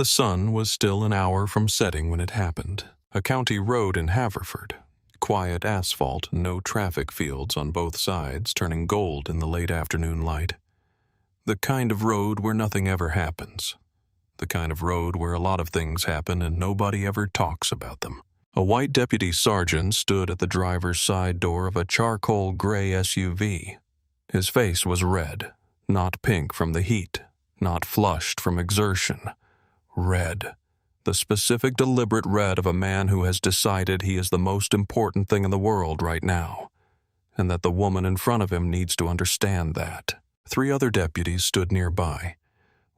The sun was still an hour from setting when it happened. A county road in Haverford. Quiet asphalt, no traffic fields on both sides, turning gold in the late afternoon light. The kind of road where nothing ever happens. The kind of road where a lot of things happen and nobody ever talks about them. A white deputy sergeant stood at the driver's side door of a charcoal gray SUV. His face was red, not pink from the heat, not flushed from exertion. Red. The specific, deliberate red of a man who has decided he is the most important thing in the world right now, and that the woman in front of him needs to understand that. 3 other deputies stood nearby.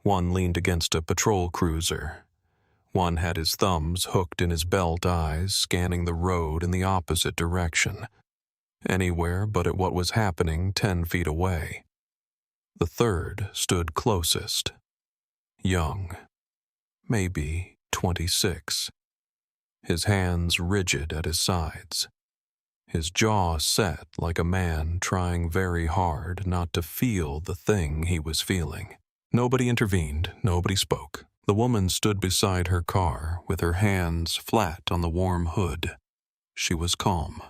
One leaned against a patrol cruiser. One had his thumbs hooked in his belt eyes, scanning the road in the opposite direction, anywhere but at what was happening 10 feet away. The third stood closest. Young. Maybe 26. His hands rigid at his sides. His jaw set like a man trying very hard not to feel the thing he was feeling. Nobody intervened, nobody spoke. The woman stood beside her car with her hands flat on the warm hood. She was calm.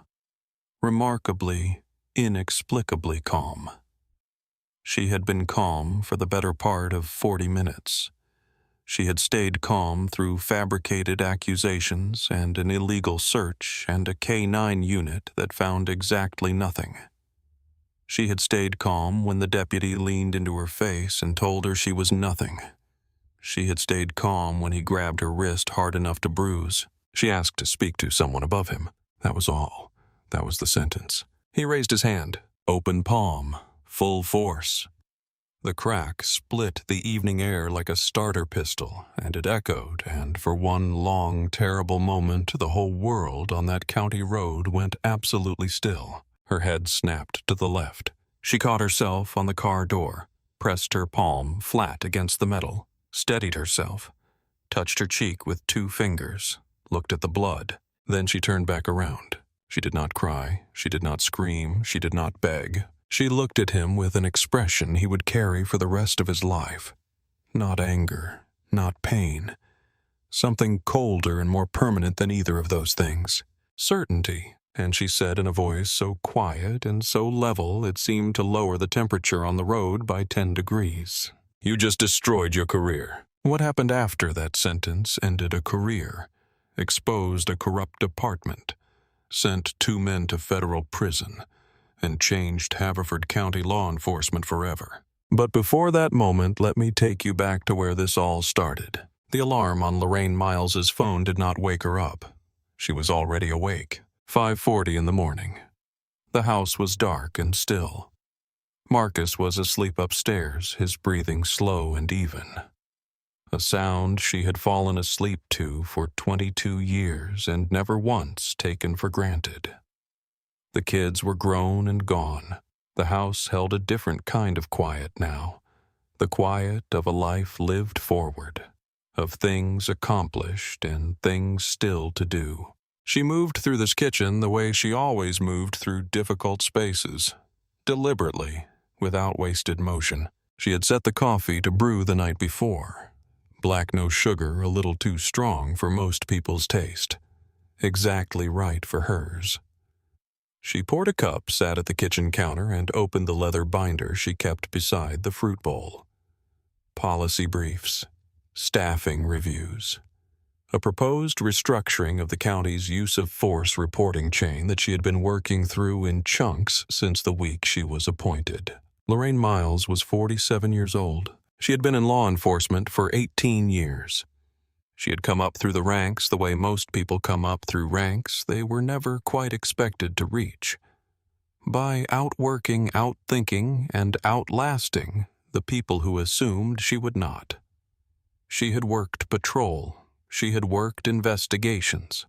Remarkably, inexplicably calm. She had been calm for the better part of 40 minutes. She had stayed calm through fabricated accusations and an illegal search and a K-9 unit that found exactly nothing. She had stayed calm when the deputy leaned into her face and told her she was nothing. She had stayed calm when he grabbed her wrist hard enough to bruise. She asked to speak to someone above him. That was all. That was the sentence. He raised his hand. Open palm. Full force. The crack split the evening air like a starter pistol, and it echoed, and for one long, terrible moment the whole world on that county road went absolutely still. Her head snapped to the left. She caught herself on the car door, pressed her palm flat against the metal, steadied herself, touched her cheek with 2 fingers, looked at the blood. Then she turned back around. She did not cry, she did not scream, she did not beg. She looked at him with an expression he would carry for the rest of his life. Not anger, not pain. Something colder and more permanent than either of those things. Certainty, and she said in a voice so quiet and so level it seemed to lower the temperature on the road by 10 degrees. You just destroyed your career. What happened after that sentence ended a career, exposed a corrupt department, sent 2 men to federal prison, and changed Haverford County law enforcement forever. But before that moment, let me take you back to where this all started. The alarm on Lorraine Miles's phone did not wake her up. She was already awake. 5:40 in the morning. The house was dark and still. Marcus was asleep upstairs, his breathing slow and even. A sound she had fallen asleep to for 22 years and never once taken for granted. The kids were grown and gone. The house held a different kind of quiet now. The quiet of a life lived forward, of things accomplished and things still to do. She moved through this kitchen the way she always moved through difficult spaces, deliberately, without wasted motion. She had set the coffee to brew the night before. Black no sugar, a little too strong for most people's taste. Exactly right for hers. She poured a cup, sat at the kitchen counter, and opened the leather binder she kept beside the fruit bowl. Policy briefs. Staffing reviews. A proposed restructuring of the county's use of force reporting chain that she had been working through in chunks since the week she was appointed. Lorraine Miles was 47 years old. She had been in law enforcement for 18 years. She had come up through the ranks the way most people come up through ranks they were never quite expected to reach. By outworking, outthinking, and outlasting the people who assumed she would not. She had worked patrol. She had worked investigations.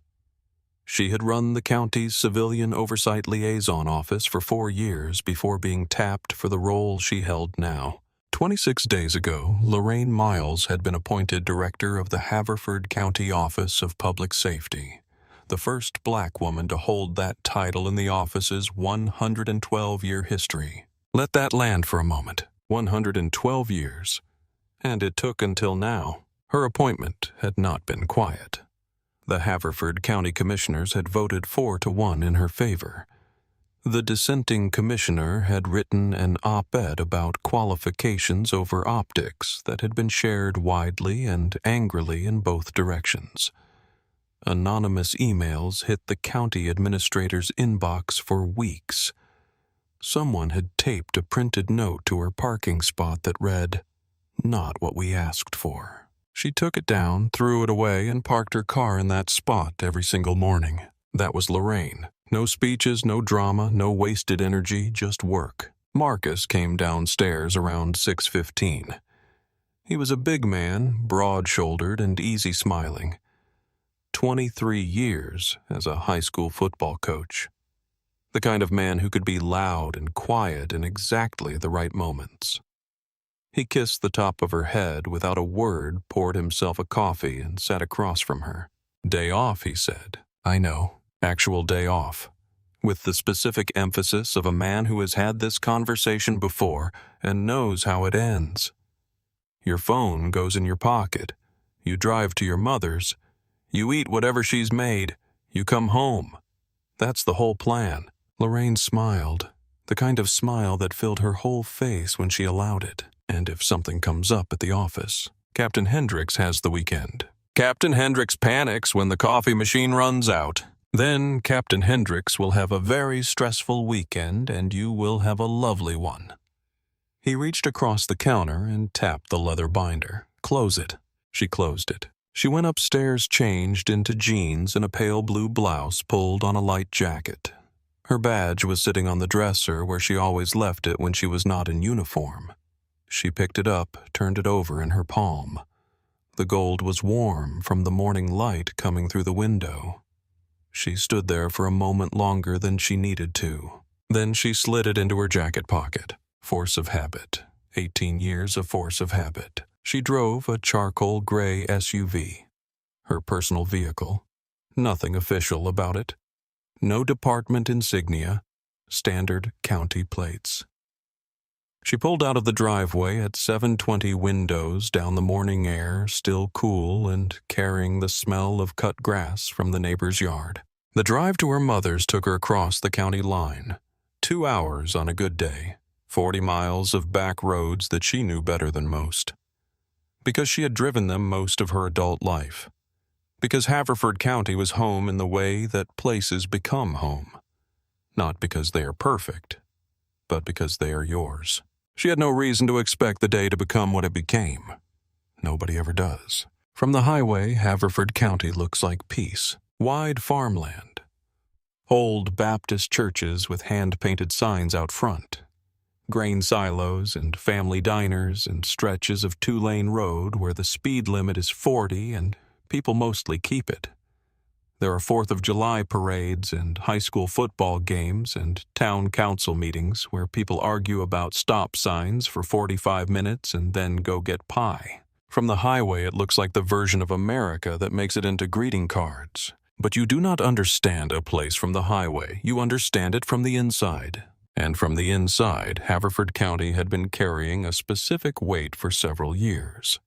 She had run the county's civilian oversight liaison office for 4 years before being tapped for the role she held now. 26 days ago, Lorraine Miles had been appointed director of the Haverford County Office of Public Safety, the first black woman to hold that title in the office's 112-year history. Let that land for a moment. 112 years. And it took until now. Her appointment had not been quiet. The Haverford County Commissioners had voted 4-1 in her favor. The dissenting commissioner had written an op-ed about qualifications over optics that had been shared widely and angrily in both directions. Anonymous emails hit the county administrator's inbox for weeks. Someone had taped a printed note to her parking spot that read, "Not what we asked for." She took it down, threw it away, and parked her car in that spot every single morning. That was Lorraine. No speeches, no drama, no wasted energy, just work. Marcus came downstairs around 6:15. He was a big man, broad-shouldered and easy-smiling. 23 years as a high school football coach. The kind of man who could be loud and quiet in exactly the right moments. He kissed the top of her head without a word, poured himself a coffee, and sat across from her. "Day off," he said. "I know. Actual day off." With the specific emphasis of a man who has had this conversation before and knows how it ends. Your phone goes in your pocket. You drive to your mother's. You eat whatever she's made. You come home. That's the whole plan. Lorraine smiled, the kind of smile that filled her whole face when she allowed it. And if something comes up at the office, Captain Hendricks has the weekend. Captain Hendricks panics when the coffee machine runs out. Then Captain Hendricks will have a very stressful weekend, and you will have a lovely one. He reached across the counter and tapped the leather binder. "Close it." She closed it. She went upstairs, changed into jeans and a pale blue blouse pulled on a light jacket. Her badge was sitting on the dresser where she always left it when she was not in uniform. She picked it up, turned it over in her palm. The gold was warm from the morning light coming through the window. She stood there for a moment longer than she needed to. Then she slid it into her jacket pocket. Force of habit. 18 years of force of habit. She drove a charcoal gray SUV. Her personal vehicle. Nothing official about it. No department insignia. Standard county plates. She pulled out of the driveway at 7:20 windows down the morning air, still cool and carrying the smell of cut grass from the neighbor's yard. The drive to her mother's took her across the county line. 2 hours on a good day. 40 miles of back roads that she knew better than most. Because she had driven them most of her adult life. Because Haverford County was home in the way that places become home. Not because they are perfect, but because they are yours. She had no reason to expect the day to become what it became. Nobody ever does. From the highway, Haverford County looks like peace. Wide farmland. Old Baptist churches with hand-painted signs out front. Grain silos and family diners and stretches of 2-lane road where the speed limit is 40 and people mostly keep it. There are 4th of July parades and high school football games and town council meetings where people argue about stop signs for 45 minutes and then go get pie. From the highway, it looks like the version of America that makes it into greeting cards. But you do not understand a place from the highway. You understand it from the inside. And from the inside, Haverford County had been carrying a specific weight for several years.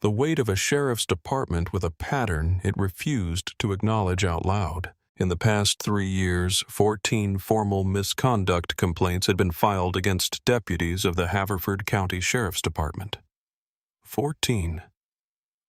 The weight of a sheriff's department with a pattern it refused to acknowledge out loud. In the past 3 years, 14 formal misconduct complaints had been filed against deputies of the Haverford County Sheriff's Department. 14.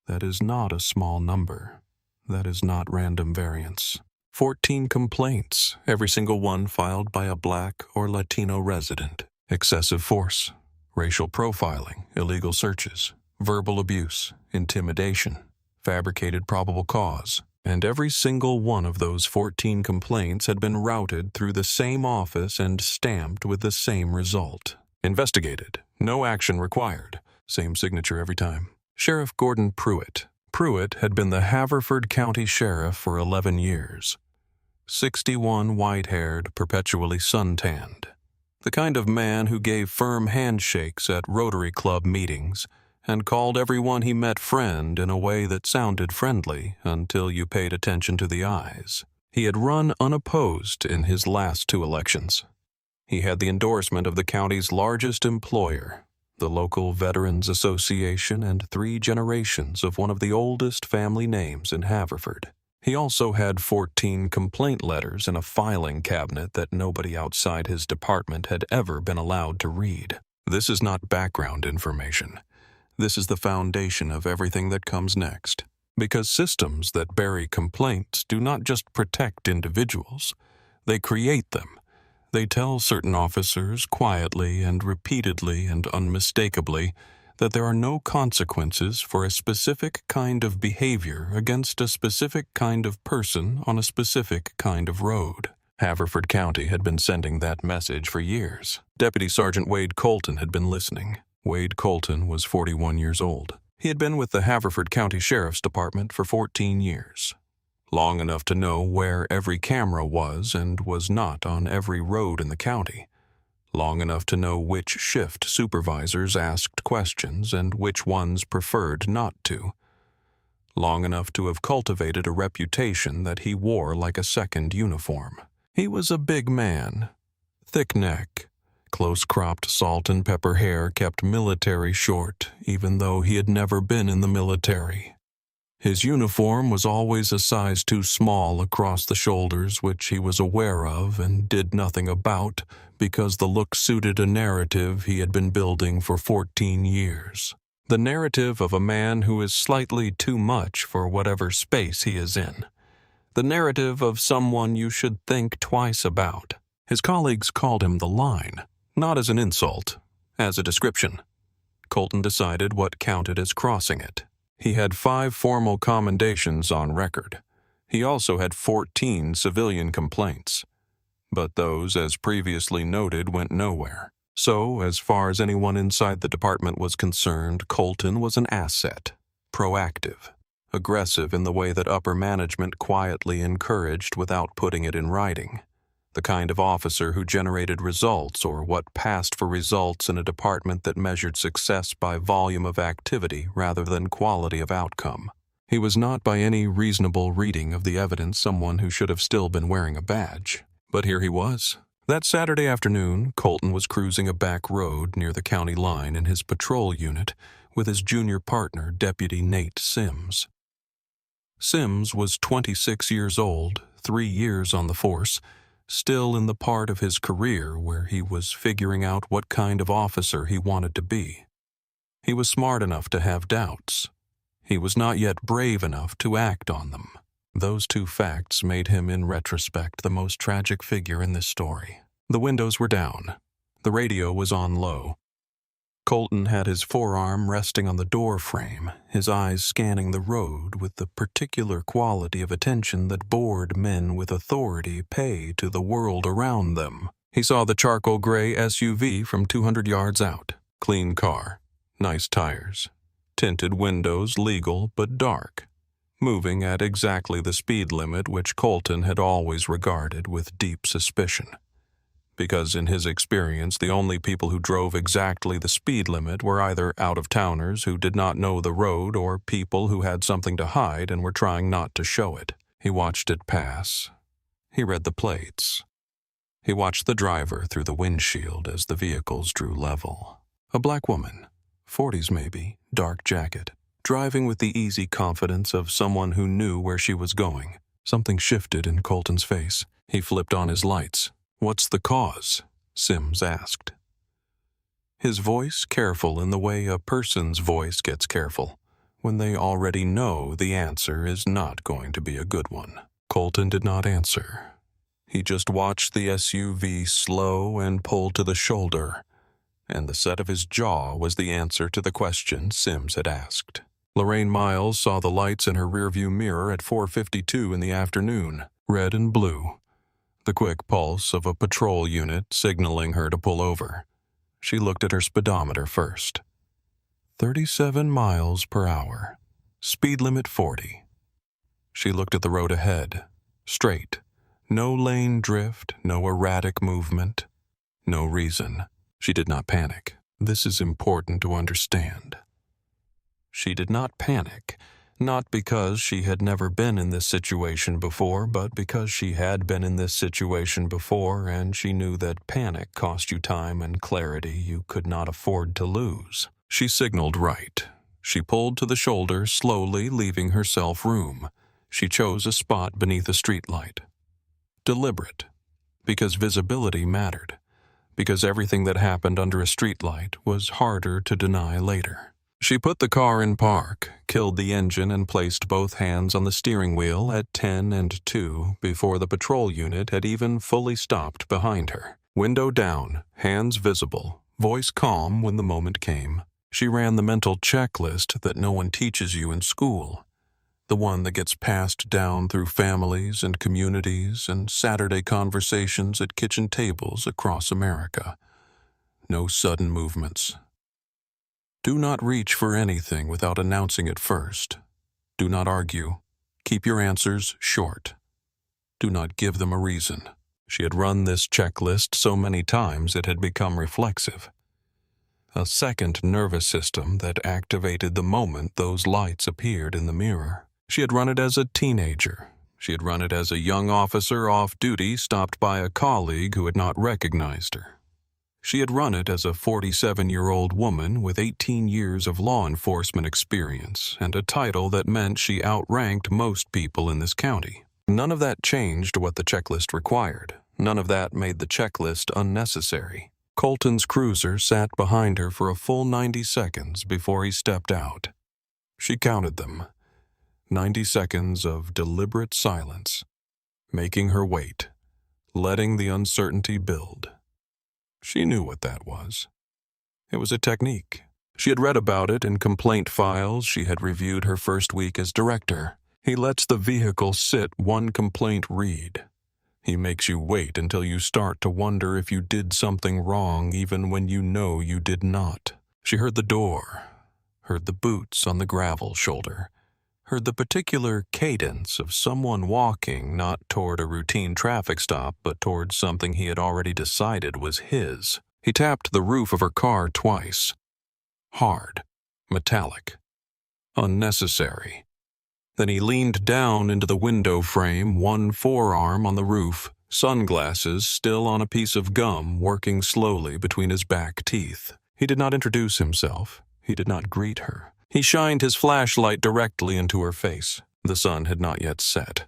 That is not a small number. That is not random variance. 14 complaints, every single one filed by a Black or Latino resident. Excessive force, racial profiling, illegal searches, verbal abuse, intimidation, fabricated probable cause, and every single one of those 14 complaints had been routed through the same office and stamped with the same result. Investigated. No action required. Same signature every time. Sheriff Gordon Pruitt. Pruitt had been the Haverford County Sheriff for 11 years. 61, white-haired, perpetually suntanned. The kind of man who gave firm handshakes at Rotary Club meetings and called everyone he met friend in a way that sounded friendly until you paid attention to the eyes. He had run unopposed in his last 2 elections. He had the endorsement of the county's largest employer, the local Veterans Association, and 3 generations of one of the oldest family names in Haverford. He also had 14 complaint letters in a filing cabinet that nobody outside his department had ever been allowed to read. This is not background information. This is the foundation of everything that comes next. Because systems that bury complaints do not just protect individuals, they create them. They tell certain officers quietly and repeatedly and unmistakably that there are no consequences for a specific kind of behavior against a specific kind of person on a specific kind of road. Haverford County had been sending that message for years. Deputy Sergeant Wade Colton had been listening. Wade Colton was 41 years old. He had been with the Haverford County Sheriff's Department for 14 years. Long enough to know where every camera was and was not on every road in the county. Long enough to know which shift supervisors asked questions and which ones preferred not to. Long enough to have cultivated a reputation that he wore like a second uniform. He was a big man, thick neck, close-cropped salt and pepper hair kept military short, even though he had never been in the military. His uniform was always a size too small across the shoulders, which he was aware of and did nothing about because the look suited a narrative he had been building for 14 years. The narrative of a man who is slightly too much for whatever space he is in. The narrative of someone you should think twice about. His colleagues called him the Line, not as an insult, as a description. Colton decided what counted as crossing it. He had 5 formal commendations on record. He also had 14 civilian complaints. But those, as previously noted, went nowhere. So, as far as anyone inside the department was concerned, Colton was an asset, proactive, aggressive in the way that upper management quietly encouraged without putting it in writing. The kind of officer who generated results or what passed for results in a department that measured success by volume of activity rather than quality of outcome. He was not by any reasonable reading of the evidence someone who should have still been wearing a badge. But here he was. That Saturday afternoon, Colton was cruising a back road near the county line in his patrol unit with his junior partner, Deputy Nate Sims. Sims was 26 years old, 3 years on the force, still in the part of his career where he was figuring out what kind of officer he wanted to be. He was smart enough to have doubts. He was not yet brave enough to act on them. Those 2 facts made him, in retrospect, the most tragic figure in this story. The windows were down. The radio was on low. Colton had his forearm resting on the door frame, his eyes scanning the road with the particular quality of attention that bored men with authority pay to the world around them. He saw the charcoal gray SUV from 200 yards out. Clean car, nice tires, tinted windows, legal but dark, moving at exactly the speed limit which Colton had always regarded with deep suspicion. Because in his experience, the only people who drove exactly the speed limit were either out-of-towners who did not know the road or people who had something to hide and were trying not to show it. He watched it pass. He read the plates. He watched the driver through the windshield as the vehicles drew level. A black woman, 40s maybe, dark jacket, driving with the easy confidence of someone who knew where she was going. Something shifted in Colton's face. He flipped on his lights. "What's the cause?" Sims asked. His voice careful in the way a person's voice gets careful, when they already know the answer is not going to be a good one. Colton did not answer. He just watched the SUV slow and pull to the shoulder, and the set of his jaw was the answer to the question Sims had asked. Lorraine Miles saw the lights in her rearview mirror at 4:52 in the afternoon, red and blue. The quick pulse of a patrol unit signaling her to pull over. She looked at her speedometer first. 37 miles per hour. Speed limit 40. She looked at the road ahead. Straight. No lane drift, no erratic movement. No reason. She did not panic. This is important to understand. She did not panic, Not because she had never been in this situation before, but because she had been in this situation before, and she knew that panic cost you time and clarity you could not afford to lose. She signaled right. She pulled to the shoulder, slowly leaving herself room. She chose a spot beneath a streetlight. Deliberate. Because visibility mattered. Because everything that happened under a streetlight was harder to deny later. She put the car in park, killed the engine, and placed both hands on the steering wheel at 10 and 2 before the patrol unit had even fully stopped behind her. Window down, hands visible, voice calm when the moment came. She ran the mental checklist that no one teaches you in school. The one that gets passed down through families and communities and Saturday conversations at kitchen tables across America. No sudden movements. Do not reach for anything without announcing it first. Do not argue. Keep your answers short. Do not give them a reason. She had run this checklist so many times it had become reflexive. A second nervous system that activated the moment those lights appeared in the mirror. She had run it as a teenager. She had run it as a young officer off duty stopped by a colleague who had not recognized her. She had run it as a 47-year-old woman with 18 years of law enforcement experience and a title that meant she outranked most people in this county. None of that changed what the checklist required. None of that made the checklist unnecessary. Colton's cruiser sat behind her for a full 90 seconds before he stepped out. She counted them. 90 seconds of deliberate silence, making her wait, letting the uncertainty build. She knew what that was. It was a technique. She had read about it in complaint files she had reviewed her first week as director. He lets the vehicle sit one complaint read. He makes you wait until you start to wonder if you did something wrong even when you know you did not. She heard the door, heard the boots on the gravel shoulder, heard the particular cadence of someone walking not toward a routine traffic stop but toward something he had already decided was his. He tapped the roof of her car twice. Hard, metallic, unnecessary. Then he leaned down into the window frame, one forearm on the roof, sunglasses still on a piece of gum working slowly between his back teeth. He did not introduce himself. He did not greet her. He shined his flashlight directly into her face. The sun had not yet set.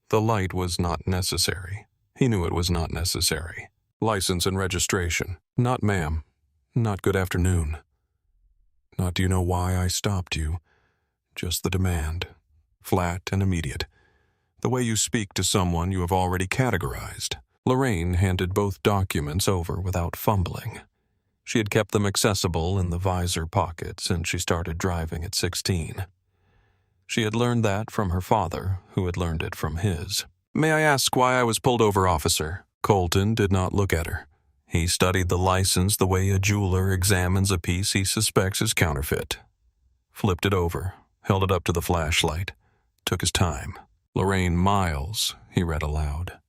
The light was not necessary. He knew it was not necessary. License and registration. Not ma'am. Not good afternoon. Not do you know why I stopped you. Just the demand. Flat and immediate. The way you speak to someone you have already categorized. Lorraine handed both documents over without fumbling. She had kept them accessible in the visor pocket since she started driving at 16. She had learned that from her father, who had learned it from his. "May I ask why I was pulled over, officer?" Colton did not look at her. He studied the license the way a jeweler examines a piece he suspects is counterfeit. Flipped it over, held it up to the flashlight, took his time. "Lorraine Miles," he read aloud.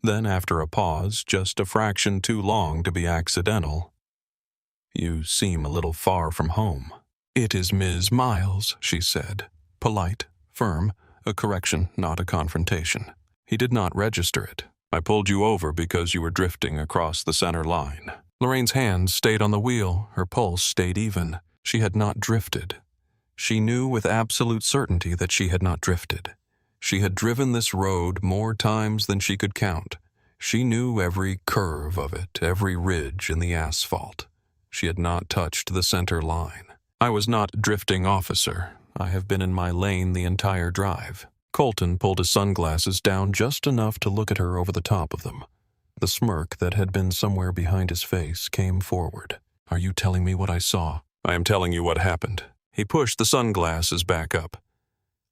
Then, after a pause, just a fraction too long to be accidental, "You seem a little far from home." "It is Ms. Miles," she said. Polite, firm, a correction, not a confrontation. He did not register it. "I pulled you over because you were drifting across the center line." Lorraine's hands stayed on the wheel, her pulse stayed even. She had not drifted. She knew with absolute certainty that she had not drifted. She had driven this road more times than she could count. She knew every curve of it, every ridge in the asphalt. She had not touched the center line. "I was not drifting, officer. I have been in my lane the entire drive." Colton pulled his sunglasses down just enough to look at her over the top of them. The smirk that had been somewhere behind his face came forward. "Are you telling me what I saw?" "I am telling you what happened." He pushed the sunglasses back up,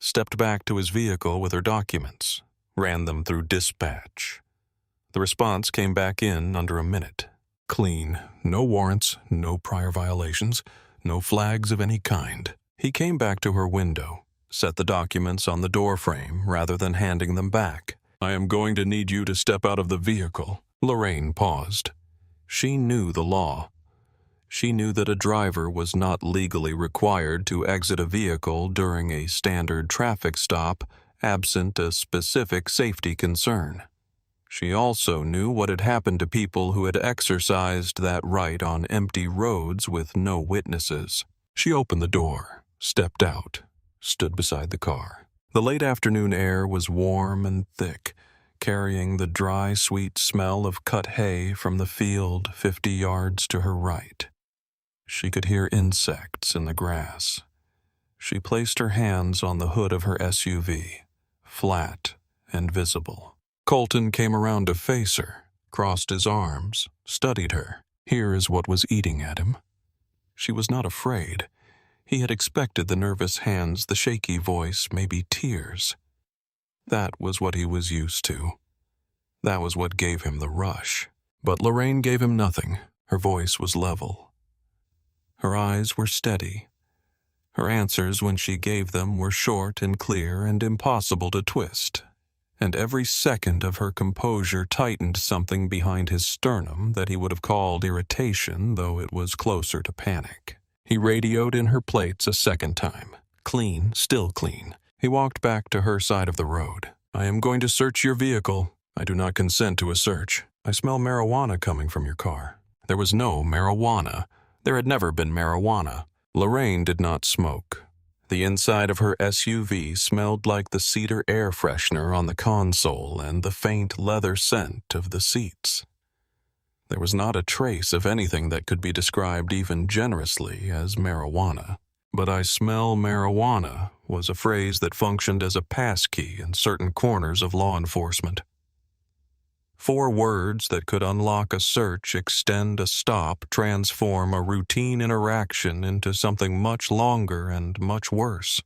stepped back to his vehicle with her documents, ran them through dispatch. The response came back in under a minute. Clean, no warrants, no prior violations, no flags of any kind. He came back to her window, set the documents on the door frame rather than handing them back. "I am going to need you to step out of the vehicle." Lorraine paused. She knew the law. She knew that a driver was not legally required to exit a vehicle during a standard traffic stop absent a specific safety concern. She also knew what had happened to people who had exercised that right on empty roads with no witnesses. She opened the door, stepped out, stood beside the car. The late afternoon air was warm and thick, carrying the dry, sweet smell of cut hay from the field 50 yards to her right. She could hear insects in the grass. She placed her hands on the hood of her SUV, flat and visible. Colton came around to face her, crossed his arms, studied her. Here is what was eating at him. She was not afraid. He had expected the nervous hands, the shaky voice, maybe tears. That was what he was used to. That was what gave him the rush. But Lorraine gave him nothing. Her voice was level. Her eyes were steady. Her answers, when she gave them, were short and clear and impossible to twist. And every second of her composure tightened something behind his sternum that he would have called irritation, though it was closer to panic. He radioed in her plates a second time. Clean, still clean. He walked back to her side of the road. I am going to search your vehicle. I do not consent to a search. I smell marijuana coming from your car. There was no marijuana. There had never been marijuana. Lorraine did not smoke. The inside of her SUV smelled like the cedar air freshener on the console and the faint leather scent of the seats. There was not a trace of anything that could be described even generously as marijuana. But I smell marijuana was a phrase that functioned as a passkey in certain corners of law enforcement. 4 words that could unlock a search, extend a stop, transform a routine interaction into something much longer and much worse.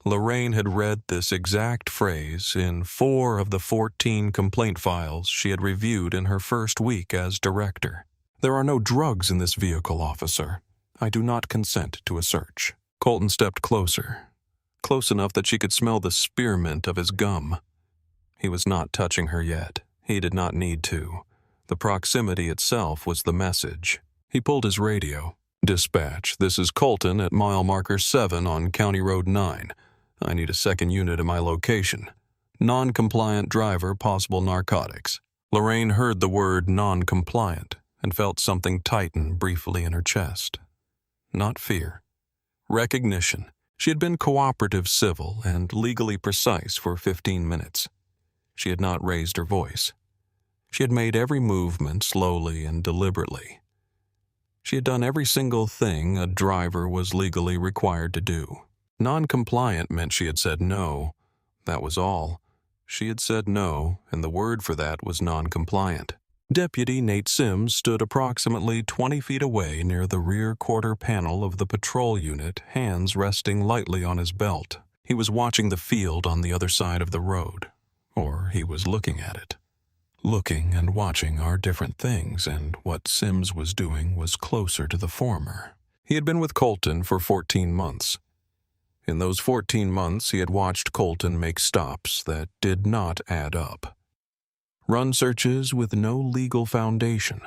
Lorraine had read this exact phrase in 4 of the 14 complaint files she had reviewed in her first week as director. There are no drugs in this vehicle, officer. I do not consent to a search. Colton stepped closer, close enough that she could smell the spearmint of his gum. He was not touching her yet. He did not need to. The proximity itself was the message. He pulled his radio. Dispatch, this is Colton at mile marker 7 on County Road 9. I need a second unit at my location. Non-compliant driver, possible narcotics. Lorraine heard the word non-compliant and felt something tighten briefly in her chest. Not fear. Recognition. She had been cooperative, civil, and legally precise for 15 minutes. She had not raised her voice. She had made every movement slowly and deliberately. She had done every single thing a driver was legally required to do. Non-compliant meant she had said no. That was all. She had said no, and the word for that was non-compliant. Deputy Nate Sims stood approximately 20 feet away near the rear quarter panel of the patrol unit, hands resting lightly on his belt. He was watching the field on the other side of the road. Or he was looking at it. Looking and watching are different things, and what Sims was doing was closer to the former. He had been with Colton for 14 months. In those 14 months, he had watched Colton make stops that did not add up. Run searches with no legal foundation.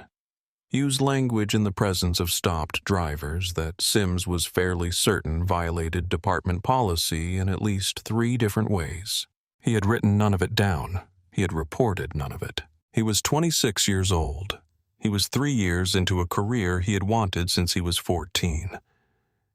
Use language in the presence of stopped drivers that Sims was fairly certain violated department policy in at least 3 different ways. He had written none of it down. He had reported none of it. He was 26 years old. He was 3 years into a career he had wanted since he was 14.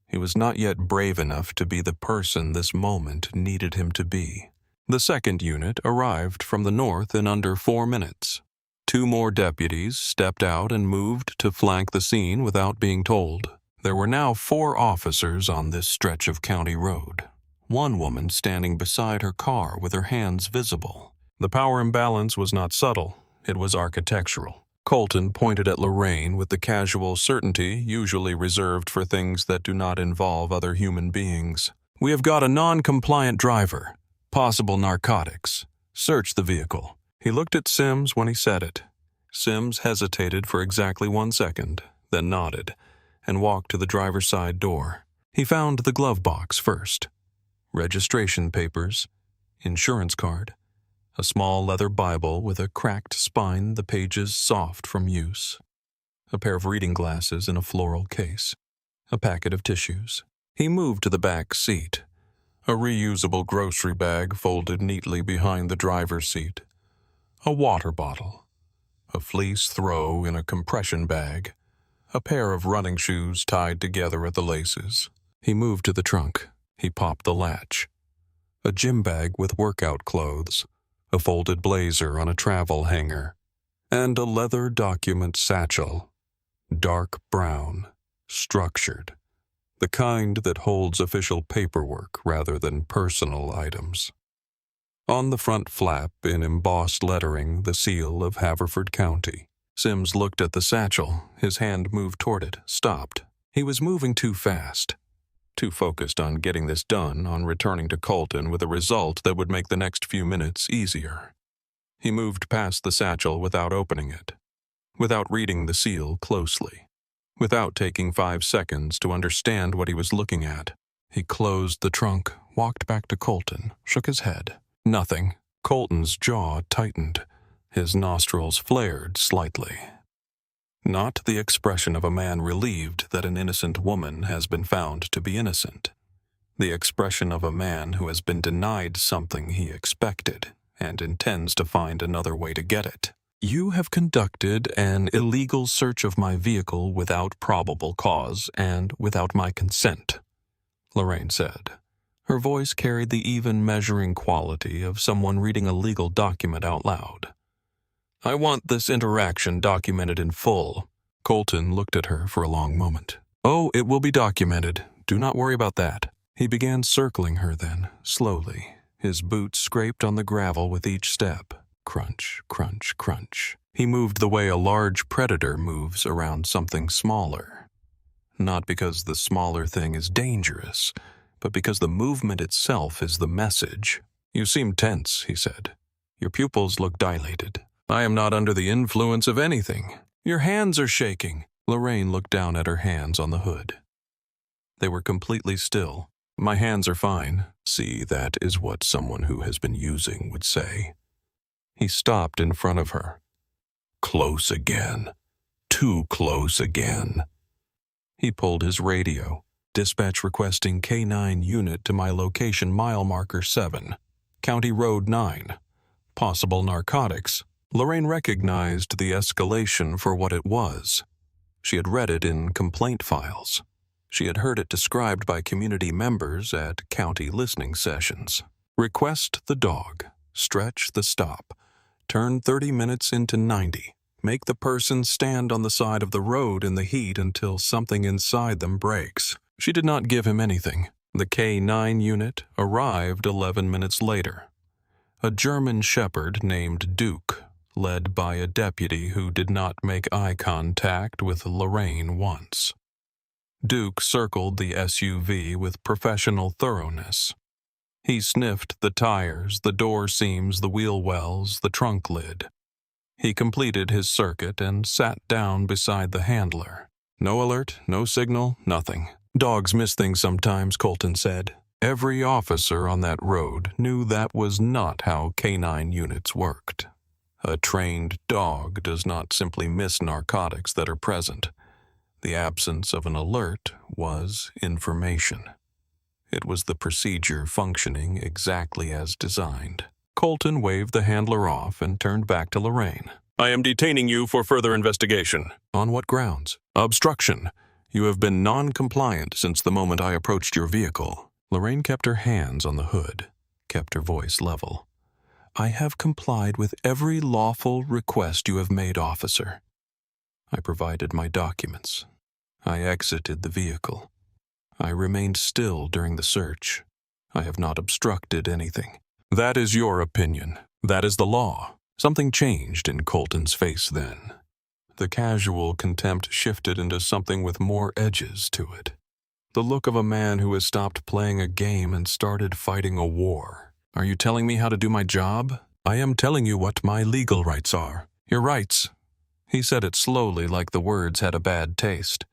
He was not yet brave enough to be the person this moment needed him to be. The second unit arrived from the north in under 4 minutes. 2 more deputies stepped out and moved to flank the scene without being told. There were now 4 officers on this stretch of county road. 1 woman standing beside her car with her hands visible. The power imbalance was not subtle, it was architectural. Colton pointed at Lorraine with the casual certainty usually reserved for things that do not involve other human beings. We have got a non-compliant driver. Possible narcotics. Search the vehicle. He looked at Sims when he said it. Sims hesitated for exactly 1 second, then nodded, and walked to the driver's side door. He found the glove box first. Registration papers, insurance card, a small leather Bible with a cracked spine, the pages soft from use. a pair of reading glasses in a floral case, a packet of tissues. He moved to the back seat, a reusable grocery bag folded neatly behind the driver's seat, a water bottle, a fleece throw in a compression bag, a pair of running shoes tied together at the laces. He moved to the trunk. He popped the latch. A gym bag with workout clothes, a folded blazer on a travel hanger, and a leather document satchel, dark brown, structured, the kind that holds official paperwork rather than personal items. On the front flap, in embossed lettering, the seal of Haverford County. Sims looked at the satchel. His hand moved toward it, stopped. He was moving too fast, too focused on getting this done, on returning to Colton with a result that would make the next few minutes easier. He moved past the satchel without opening it, without reading the seal closely, without taking 5 seconds to understand what he was looking at. He closed the trunk, walked back to Colton, shook his head. Nothing. Colton's jaw tightened. His nostrils flared slightly. Not the expression of a man relieved that an innocent woman has been found to be innocent. The expression of a man who has been denied something he expected and intends to find another way to get it. You have conducted an illegal search of my vehicle without probable cause and without my consent, Lorraine said. Her voice carried the even measuring quality of someone reading a legal document out loud. I want this interaction documented in full. Colton looked at her for a long moment. Oh, it will be documented. Do not worry about that. He began circling her then, slowly. His boots scraped on the gravel with each step. Crunch, crunch, crunch. He moved the way a large predator moves around something smaller. Not because the smaller thing is dangerous, but because the movement itself is the message. You seem tense, he said. Your pupils look dilated. I am not under the influence of anything. Your hands are shaking. Lorraine looked down at her hands on the hood. They were completely still. My hands are fine. See, that is what someone who has been using would say. He stopped in front of her. Close again. Too close again. He pulled his radio. Dispatch requesting K9 unit to my location mile marker 7, County Road 9. Possible narcotics. Lorraine recognized the escalation for what it was. She had read it in complaint files. She had heard it described by community members at county listening sessions. Request the dog. Stretch the stop. Turn 30 minutes into 90. Make the person stand on the side of the road in the heat until something inside them breaks. She did not give him anything. The K9 unit arrived 11 minutes later. A German shepherd named Duke, led by a deputy who did not make eye contact with Lorraine once. Duke circled the SUV with professional thoroughness. He sniffed the tires, the door seams, the wheel wells, the trunk lid. He completed his circuit and sat down beside the handler. No alert, no signal, nothing. Dogs miss things sometimes, Colton said. Every officer on that road knew that was not how K9 units worked. A trained dog does not simply miss narcotics that are present. The absence of an alert was information. It was the procedure functioning exactly as designed. Colton waved the handler off and turned back to Lorraine. I am detaining you for further investigation. On what grounds? Obstruction. You have been non-compliant since the moment I approached your vehicle. Lorraine kept her hands on the hood, kept her voice level. I have complied with every lawful request you have made, officer. I provided my documents. I exited the vehicle. I remained still during the search. I have not obstructed anything. That is your opinion. That is the law. Something changed in Colton's face then. The casual contempt shifted into something with more edges to it. The look of a man who has stopped playing a game and started fighting a war. Are you telling me how to do my job? I am telling you what my legal rights are. Your rights. He said it slowly, like the words had a bad taste.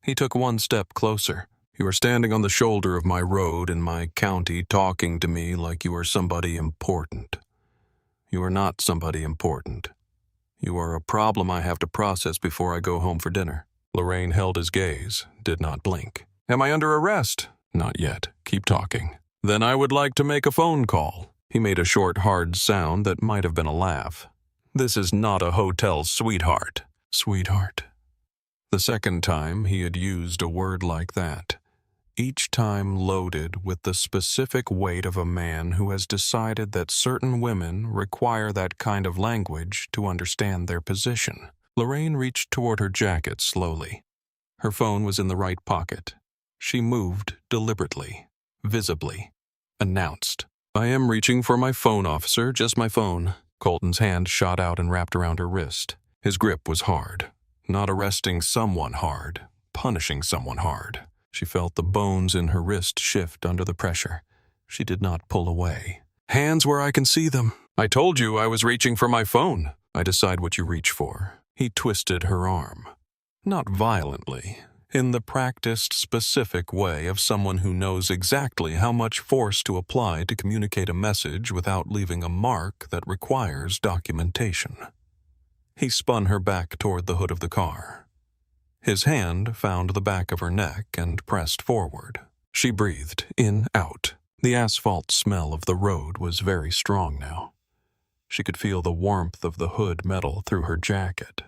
He took one step closer. You are standing on the shoulder of my road in my county talking to me like you are somebody important. You are not somebody important. You are a problem I have to process before I go home for dinner. Lorraine held his gaze, did not blink. Am I under arrest? Not yet. Keep talking. Then I would like to make a phone call. He made a short, hard sound that might have been a laugh. This is not a hotel, sweetheart. Sweetheart. The second time he had used a word like that, each time loaded with the specific weight of a man who has decided that certain women require that kind of language to understand their position. Lorraine reached toward her jacket slowly. Her phone was in the right pocket. She moved deliberately, visibly, announced, I am reaching for my phone, officer, just my phone. Colton's hand shot out and wrapped around her wrist. His grip was hard. Not arresting someone hard, punishing someone hard. She felt the bones in her wrist shift under the pressure. She did not pull away. Hands where I can see them. I told you I was reaching for my phone. I decide what you reach for. He twisted her arm. Not violently, in the practiced, specific way of someone who knows exactly how much force to apply to communicate a message without leaving a mark that requires documentation. He spun her back toward the hood of the car. His hand found the back of her neck and pressed forward. She breathed in, out. The asphalt smell of the road was very strong now. She could feel the warmth of the hood metal through her jacket.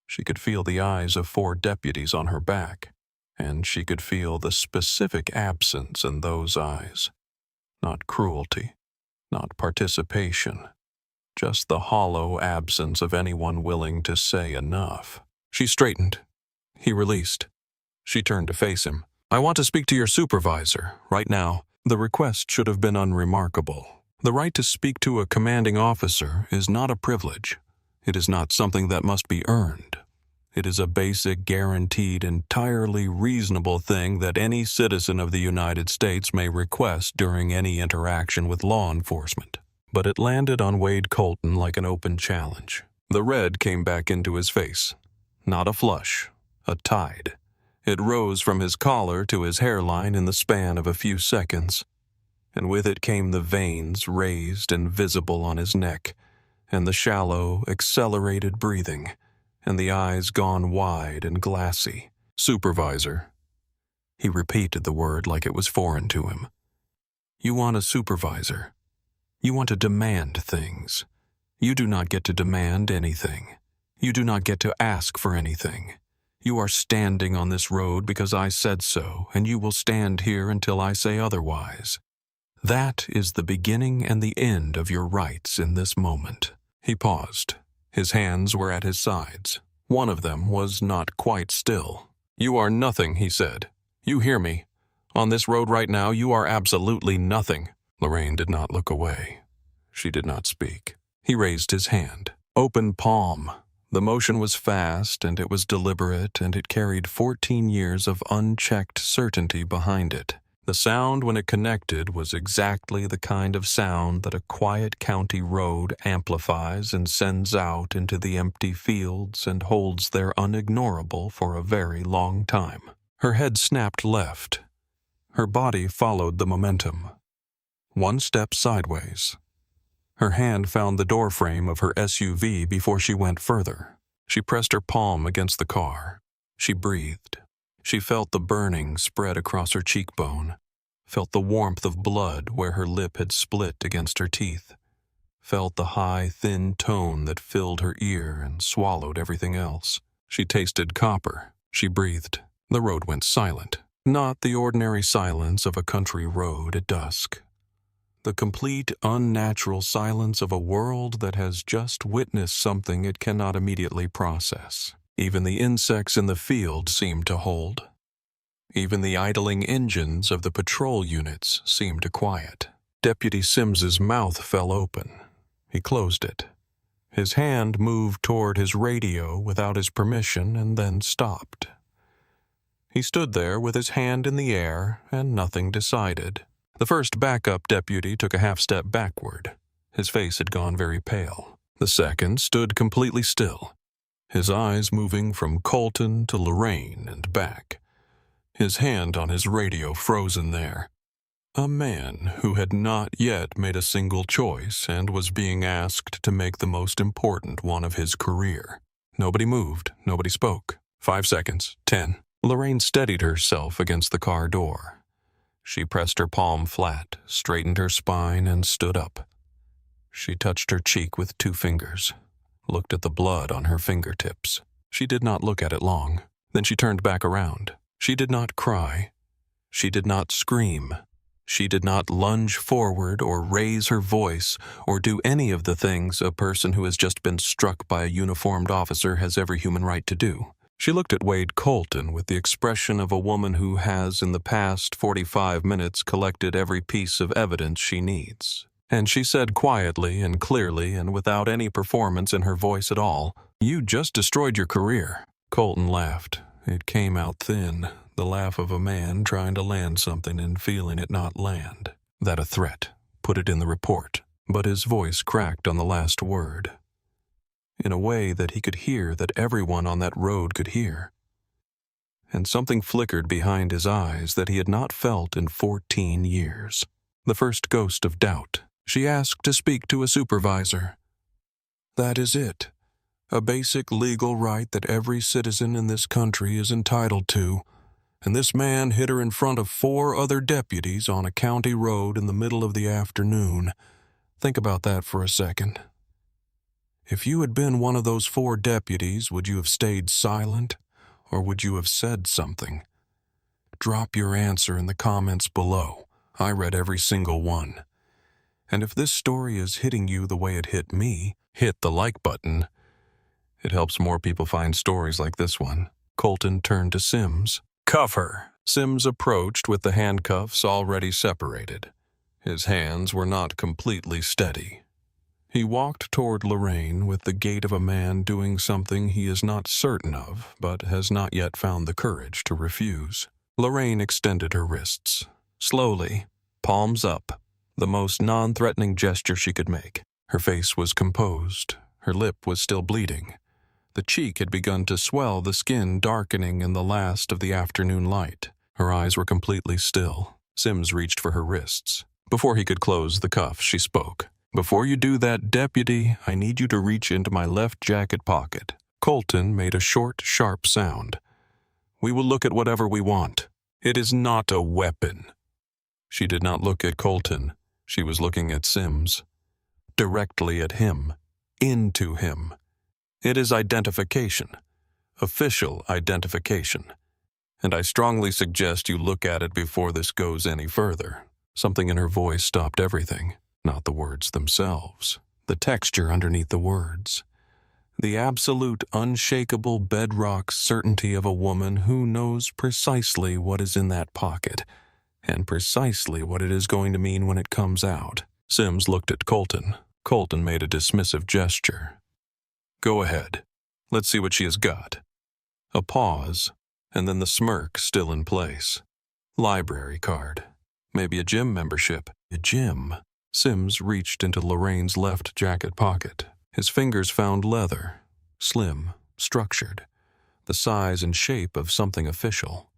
She could feel the eyes of 4 deputies on her back, and she could feel the specific absence in those eyes. Not cruelty, not participation, just the hollow absence of anyone willing to say enough. She straightened. He released. She turned to face him. I want to speak to your supervisor, right now. The request should have been unremarkable. The right to speak to a commanding officer is not a privilege. It is not something that must be earned. It is a basic, guaranteed, entirely reasonable thing that any citizen of the United States may request during any interaction with law enforcement. But it landed on Wade Colton like an open challenge. The red came back into his face. Not a flush. A tide. It rose from his collar to his hairline in the span of a few seconds, and with it came the veins raised and visible on his neck, and the shallow, accelerated breathing, and the eyes gone wide and glassy. Supervisor. He repeated the word like it was foreign to him. You want a supervisor. You want to demand things. You do not get to demand anything. You do not get to ask for anything. You are standing on this road because I said so, and you will stand here until I say otherwise. That is the beginning and the end of your rights in this moment. He paused. His hands were at his sides. One of them was not quite still. You are nothing, he said. You hear me. On this road right now, you are absolutely nothing. Lorraine did not look away. She did not speak. He raised his hand. Open palm. The motion was fast, and it was deliberate, and it carried 14 years of unchecked certainty behind it. The sound when it connected was exactly the kind of sound that a quiet county road amplifies and sends out into the empty fields and holds there unignorable for a very long time. Her head snapped left. Her body followed the momentum. 1 step sideways. Her hand found the doorframe of her SUV before she went further. She pressed her palm against the car. She breathed. She felt the burning spread across her cheekbone, felt the warmth of blood where her lip had split against her teeth, felt the high, thin tone that filled her ear and swallowed everything else. She tasted copper. She breathed. The road went silent. Not the ordinary silence of a country road at dusk. The complete, unnatural silence of a world that has just witnessed something it cannot immediately process. Even the insects in the field seemed to hold. Even the idling engines of the patrol units seemed to quiet. Deputy Sims's mouth fell open. He closed it. His hand moved toward his radio without his permission and then stopped. He stood there with his hand in the air and nothing decided. The first backup deputy took a half step backward. His face had gone very pale. The second stood completely still, his eyes moving from Colton to Lorraine and back, his hand on his radio frozen there. A man who had not yet made a single choice and was being asked to make the most important one of his career. Nobody moved, nobody spoke. 5 seconds, 10. Lorraine steadied herself against the car door. She pressed her palm flat, straightened her spine, and stood up. She touched her cheek with 2 fingers, looked at the blood on her fingertips. She did not look at it long. Then she turned back around. She did not cry. She did not scream. She did not lunge forward or raise her voice or do any of the things a person who has just been struck by a uniformed officer has every human right to do. She looked at Wade Colton with the expression of a woman who has, in the past 45 minutes, collected every piece of evidence she needs. And she said quietly and clearly and without any performance in her voice at all, "You just destroyed your career." Colton laughed. It came out thin, the laugh of a man trying to land something and feeling it not land. That a threat. Put it in the report. But his voice cracked on the last word, in a way that he could hear, that everyone on that road could hear. And something flickered behind his eyes that he had not felt in 14 years. The first ghost of doubt. She asked to speak to a supervisor. That is it. A basic legal right that every citizen in this country is entitled to. And this man hit her in front of 4 other deputies on a county road in the middle of the afternoon. Think about that for a second. If you had been one of those 4 deputies, would you have stayed silent, or would you have said something? Drop your answer in the comments below. I read every single one. And if this story is hitting you the way it hit me, hit the like button. It helps more people find stories like this one. Colton turned to Sims. "Cuff her." Sims approached with the handcuffs already separated. His hands were not completely steady. He walked toward Lorraine with the gait of a man doing something he is not certain of, but has not yet found the courage to refuse. Lorraine extended her wrists. Slowly, palms up, the most non-threatening gesture she could make. Her face was composed. Her lip was still bleeding. The cheek had begun to swell, the skin darkening in the last of the afternoon light. Her eyes were completely still. Sims reached for her wrists. Before he could close the cuffs, she spoke. "Before you do that, deputy, I need you to reach into my left jacket pocket." Colton made a short, sharp sound. "We will look at whatever we want. It is not a weapon." She did not look at Colton. She was looking at Sims. Directly at him. Into him. It is identification. Official identification. And I strongly suggest you look at it before this goes any further. Something in her voice stopped everything. Not the words themselves. The texture underneath the words. The absolute, unshakable bedrock certainty of a woman who knows precisely what is in that pocket, and precisely what it is going to mean when it comes out. Sims looked at Colton. Colton made a dismissive gesture. "Go ahead. Let's see what she has got." A pause, and then the smirk still in place. Library card. Maybe a gym membership. A gym. Sims reached into Lorraine's left jacket pocket. His fingers found leather. Slim, structured. The size and shape of something official.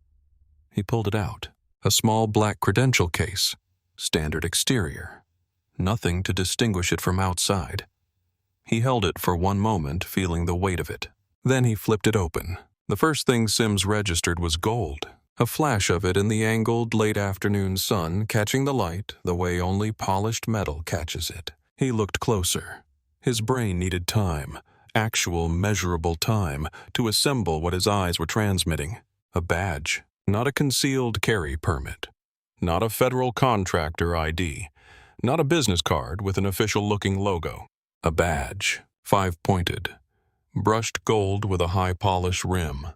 He pulled it out. A small black credential case. Standard exterior. Nothing to distinguish it from outside. He held it for one moment, feeling the weight of it. Then he flipped it open. The first thing Sims registered was gold. A flash of it in the angled late-afternoon sun, catching the light the way only polished metal catches it. He looked closer. His brain needed time, actual measurable time, to assemble what his eyes were transmitting. A badge, not a concealed carry permit. Not a federal contractor ID. Not a business card with an official-looking logo. A badge, 5-pointed, brushed gold with a high-polish rim.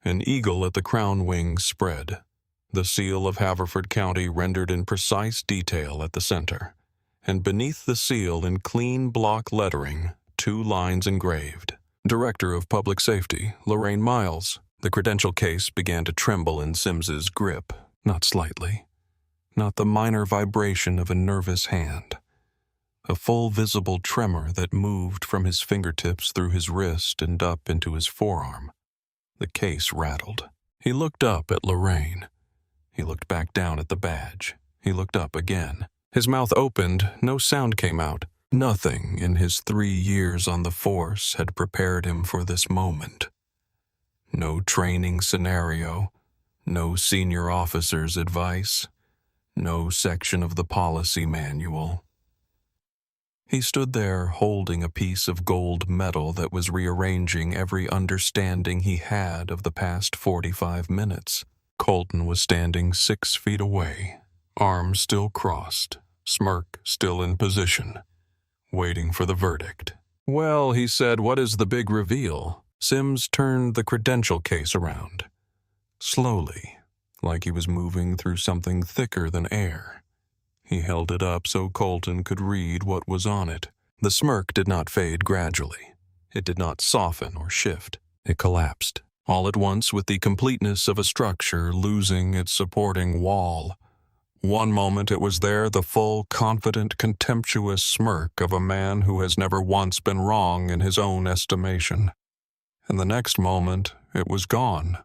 An eagle at the crown wings spread, the seal of Haverford County rendered in precise detail at the center, and beneath the seal in clean block lettering, 2 lines engraved. Director of Public Safety, Lorraine Miles. The credential case began to tremble in Sims's grip, not slightly, not the minor vibration of a nervous hand. A full visible tremor that moved from his fingertips through his wrist and up into his forearm. The case rattled. He looked up at Lorraine. He looked back down at the badge. He looked up again. His mouth opened, no sound came out. Nothing in his 3 years on the force had prepared him for this moment. No training scenario, no senior officer's advice, no section of the policy manual. He stood there holding a piece of gold metal that was rearranging every understanding he had of the past 45 minutes. Colton was standing 6 feet away, arms still crossed, smirk still in position, waiting for the verdict. "Well," he said, "what is the big reveal?" Sims turned the credential case around, slowly, like he was moving through something thicker than air. He held it up so Colton could read what was on it. The smirk did not fade gradually. It did not soften or shift. It collapsed, all at once with the completeness of a structure losing its supporting wall. One moment it was there, the full, confident, contemptuous smirk of a man who has never once been wrong in his own estimation. And the next moment it was gone.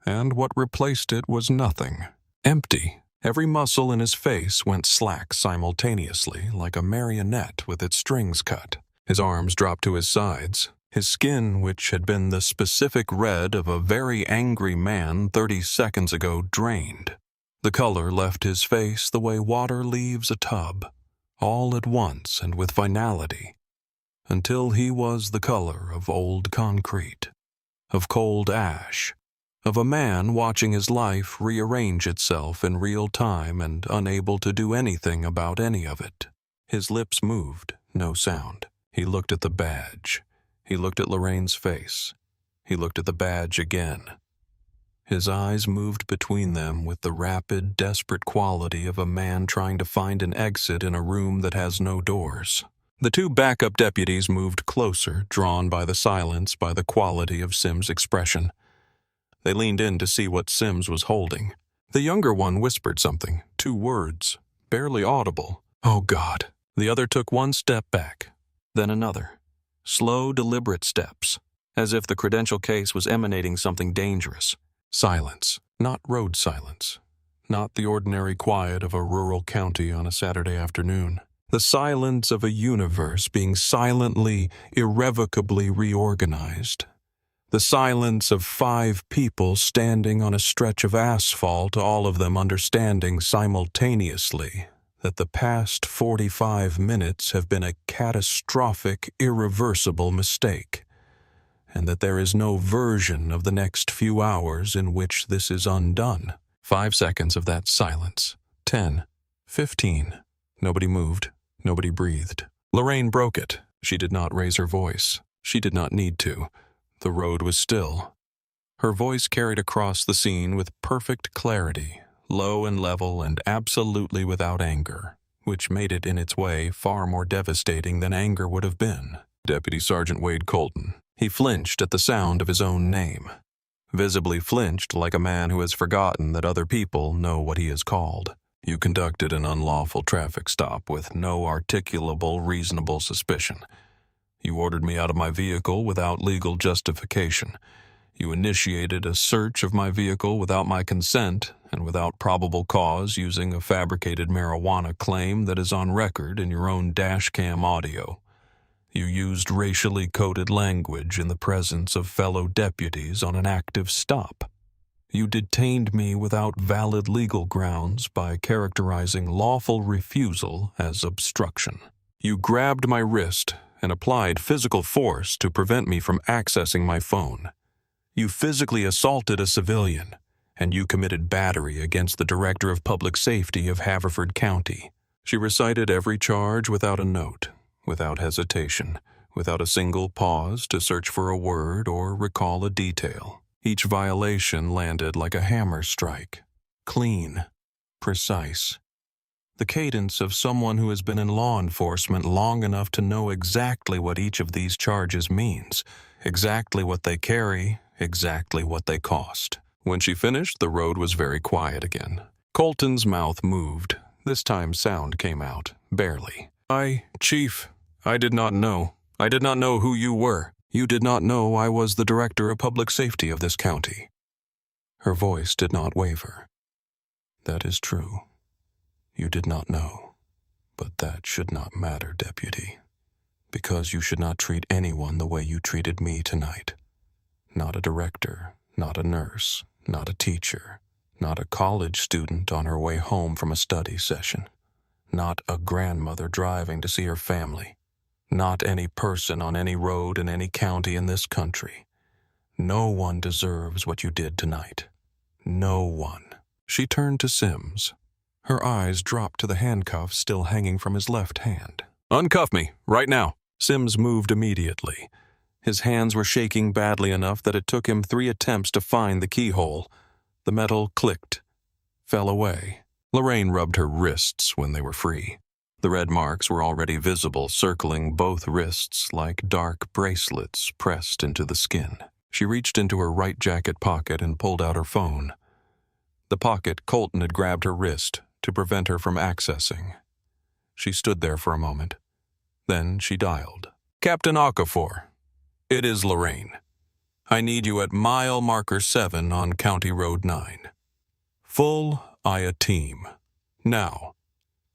And what replaced it was nothing. Empty. Every muscle in his face went slack simultaneously, like a marionette with its strings cut. His arms dropped to his sides. His skin, which had been the specific red of a very angry man 30 seconds ago, drained. The color left his face the way water leaves a tub, all at once and with finality, until he was the color of old concrete, of cold ash, of a man watching his life rearrange itself in real time and unable to do anything about any of it. His lips moved, no sound. He looked at the badge. He looked at Lorraine's face. He looked at the badge again. His eyes moved between them with the rapid, desperate quality of a man trying to find an exit in a room that has no doors. The 2 backup deputies moved closer, drawn by the silence, by the quality of Sims' expression. They leaned in to see what Sims was holding. The younger one whispered something, 2 words, barely audible. "Oh, God." The other took 1 step back, then another. Slow, deliberate steps, as if the credential case was emanating something dangerous. Silence, not road silence, not the ordinary quiet of a rural county on a Saturday afternoon. The silence of a universe being silently, irrevocably reorganized. The silence of 5 people standing on a stretch of asphalt, all of them understanding simultaneously that the past 45 minutes have been a catastrophic, irreversible mistake, and that there is no version of the next few hours in which this is undone. 5 seconds of that silence. 10. 15. Nobody moved. Nobody breathed. Lorraine broke it. She did not raise her voice. She did not need to. The road was still. Her voice carried across the scene with perfect clarity, low and level and absolutely without anger, which made it in its way far more devastating than anger would have been. Deputy Sergeant Wade Colton. He flinched at the sound of his own name. Visibly flinched like a man who has forgotten that other people know what he is called. "You conducted an unlawful traffic stop with no articulable reasonable suspicion. You ordered me out of my vehicle without legal justification. You initiated a search of my vehicle without my consent and without probable cause using a fabricated marijuana claim that is on record in your own dashcam audio. You used racially coded language in the presence of fellow deputies on an active stop. You detained me without valid legal grounds by characterizing lawful refusal as obstruction. You grabbed my wrist and applied physical force to prevent me from accessing my phone. You physically assaulted a civilian, and you committed battery against the Director of Public Safety of Haverford County." She recited every charge without a note, without hesitation, without a single pause to search for a word or recall a detail. Each violation landed like a hammer strike, clean, precise. The cadence of someone who has been in law enforcement long enough to know exactly what each of these charges means, exactly what they carry, exactly what they cost. When she finished, the road was very quiet again. Colton's mouth moved. This time sound came out, barely. Chief, I did not know. I did not know who you were. You did not know I was the Director of Public Safety of this county." Her voice did not waver. "That is true. You did not know, but that should not matter, deputy, because you should not treat anyone the way you treated me tonight. Not a director, not a nurse, not a teacher, not a college student on her way home from a study session, not a grandmother driving to see her family, not any person on any road in any county in this country. No one deserves what you did tonight. No one. She turned to Sims. Her eyes dropped to the handcuffs still hanging from his left hand. "Uncuff me, right now." Sims moved immediately. His hands were shaking badly enough that it took him 3 attempts to find the keyhole. The metal clicked, fell away. Lorraine rubbed her wrists when they were free. The red marks were already visible, circling both wrists like dark bracelets pressed into the skin. She reached into her right jacket pocket and pulled out her phone. The pocket Colton had grabbed her wrist to prevent her from accessing. She stood there for a moment. Then she dialed. "Captain Okafor, it is Lorraine. I need you at mile marker 7 on County Road 9. Full IA team. Now,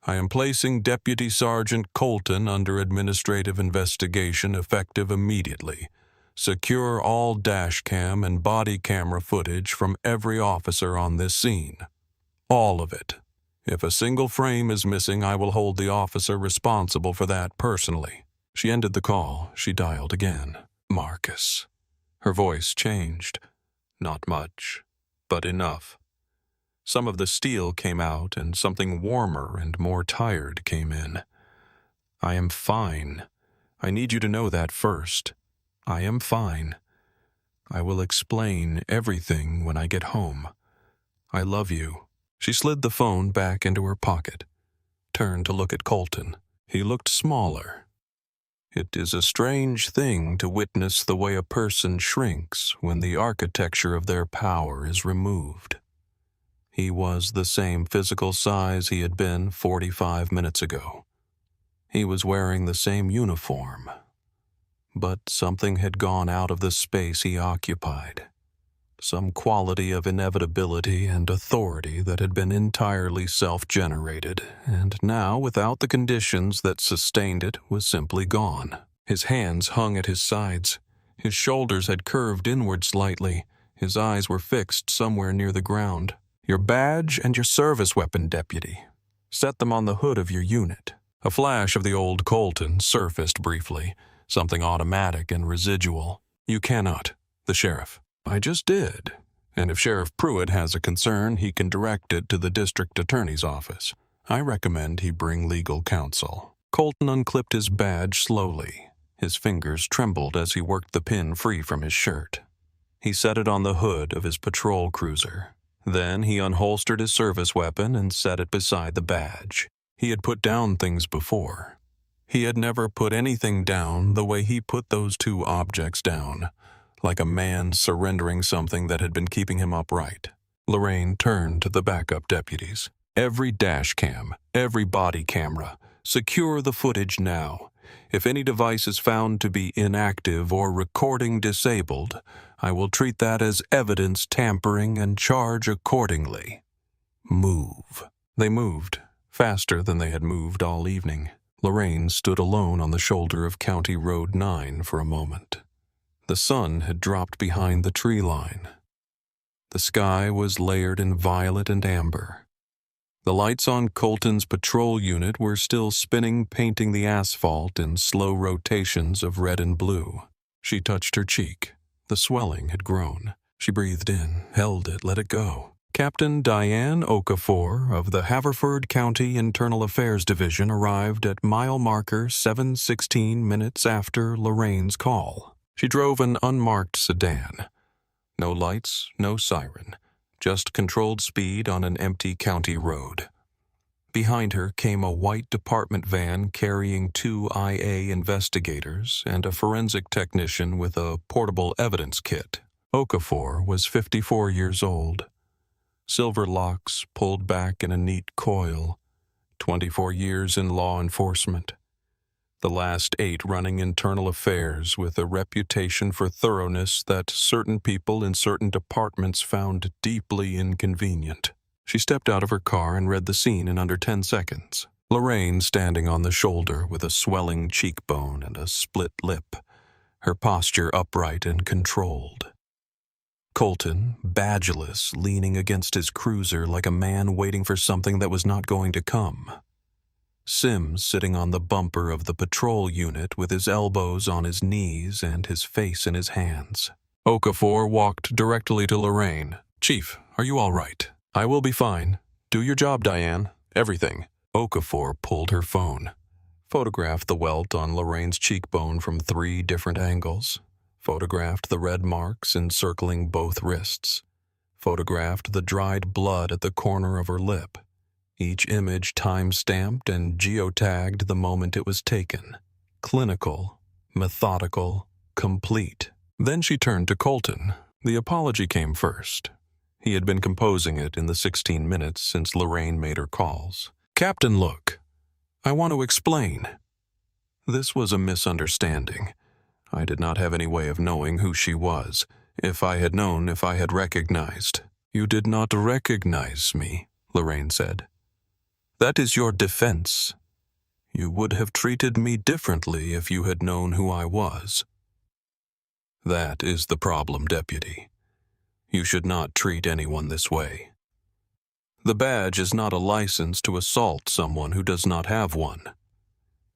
I am placing Deputy Sergeant Colton under administrative investigation effective immediately. Secure all dash cam and body camera footage from every officer on this scene. All of it. If a single frame is missing, I will hold the officer responsible for that personally." She ended the call. She dialed again. Marcus. Her voice changed. Not much, but enough. Some of the steel came out and something warmer and more tired came in. "I am fine. I need you to know that first. I am fine. I will explain everything when I get home. I love you." She slid the phone back into her pocket, turned to look at Colton. He looked smaller. It is a strange thing to witness the way a person shrinks when the architecture of their power is removed. He was the same physical size he had been 45 minutes ago. He was wearing the same uniform. But something had gone out of the space he occupied. Some quality of inevitability and authority that had been entirely self-generated, and now, without the conditions that sustained it, was simply gone. His hands hung at his sides. His shoulders had curved inward slightly. His eyes were fixed somewhere near the ground. "Your badge and your service weapon, deputy. Set them on the hood of your unit." A flash of the old Colton surfaced briefly, something automatic and residual. "You cannot." The sheriff. "I just did. And if Sheriff Pruitt has a concern, he can direct it to the district attorney's office. I recommend he bring legal counsel." Colton unclipped his badge slowly. His fingers trembled as he worked the pin free from his shirt. He set it on the hood of his patrol cruiser. Then he unholstered his service weapon and set it beside the badge. He had put down things before. He had never put anything down the way he put those 2 objects down, like a man surrendering something that had been keeping him upright. Lorraine turned to the backup deputies. "Every dash cam, every body camera, secure the footage now. If any device is found to be inactive or recording disabled, I will treat that as evidence tampering and charge accordingly. Move." They moved, faster than they had moved all evening. Lorraine stood alone on the shoulder of County Road 9 for a moment. The sun had dropped behind the tree line. The sky was layered in violet and amber. The lights on Colton's patrol unit were still spinning, painting the asphalt in slow rotations of red and blue. She touched her cheek. The swelling had grown. She breathed in, held it, let it go. Captain Diane Okafor of the Haverford County Internal Affairs Division arrived at mile marker 7:16 minutes after Lorraine's call. She drove an unmarked sedan. No lights, no siren, just controlled speed on an empty county road. Behind her came a white department van carrying 2 IA investigators and a forensic technician with a portable evidence kit. Okafor was 54 years old. Silver locks pulled back in a neat coil. 24 years in law enforcement. The last 8 running internal affairs with a reputation for thoroughness that certain people in certain departments found deeply inconvenient. She stepped out of her car and read the scene in under 10 seconds. Lorraine standing on the shoulder with a swelling cheekbone and a split lip, her posture upright and controlled. Colton, badgeless, leaning against his cruiser like a man waiting for something that was not going to come. Sims sitting on the bumper of the patrol unit with his elbows on his knees and his face in his hands. Okafor walked directly to Lorraine. "Chief, are you all right?" "I will be fine. Do your job, Diane. Everything." Okafor pulled her phone, photographed the welt on Lorraine's cheekbone from 3 different angles, photographed the red marks encircling both wrists, photographed the dried blood at the corner of her lip. Each image time-stamped and geotagged the moment it was taken. Clinical, methodical, complete. Then she turned to Colton. The apology came first. He had been composing it in the 16 minutes since Lorraine made her calls. "Captain, look. I want to explain. This was a misunderstanding. I did not have any way of knowing who she was. If I had known, if I had recognized." "You did not recognize me," Lorraine said. "That is your defense. You would have treated me differently if you had known who I was." "That is the problem, Deputy. You should not treat anyone this way. The badge is not a license to assault someone who does not have one.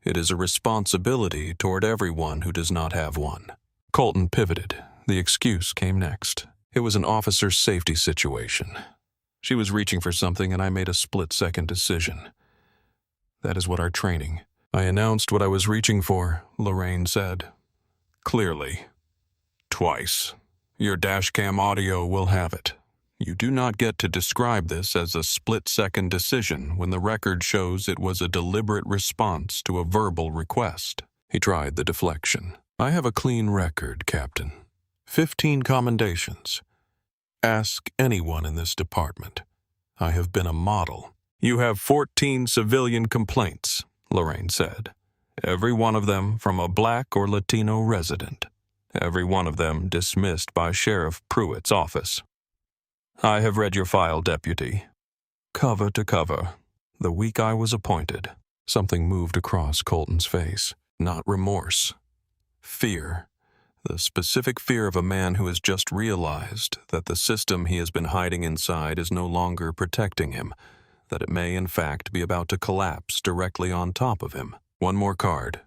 It is a responsibility toward everyone who does not have one." Colton pivoted. The excuse came next. "It was an officer's safety situation. She was reaching for something and I made a split-second decision. That is what our training." "I announced what I was reaching for," Lorraine said. "Clearly. Twice. Your dashcam audio will have it. You do not get to describe this as a split-second decision when the record shows it was a deliberate response to a verbal request." He tried the deflection. "I have a clean record, Captain. 15 commendations. Ask anyone in this department. I have been a model." "You have 14 civilian complaints," Lorraine said. "Every one of them from a black or Latino resident. Every one of them dismissed by Sheriff Pruitt's office. I have read your file, Deputy. Cover to cover. The week I was appointed." Something moved across Colton's face. Not remorse. Fear. The specific fear of a man who has just realized that the system he has been hiding inside is no longer protecting him, that it may in fact be about to collapse directly on top of him. "One more card.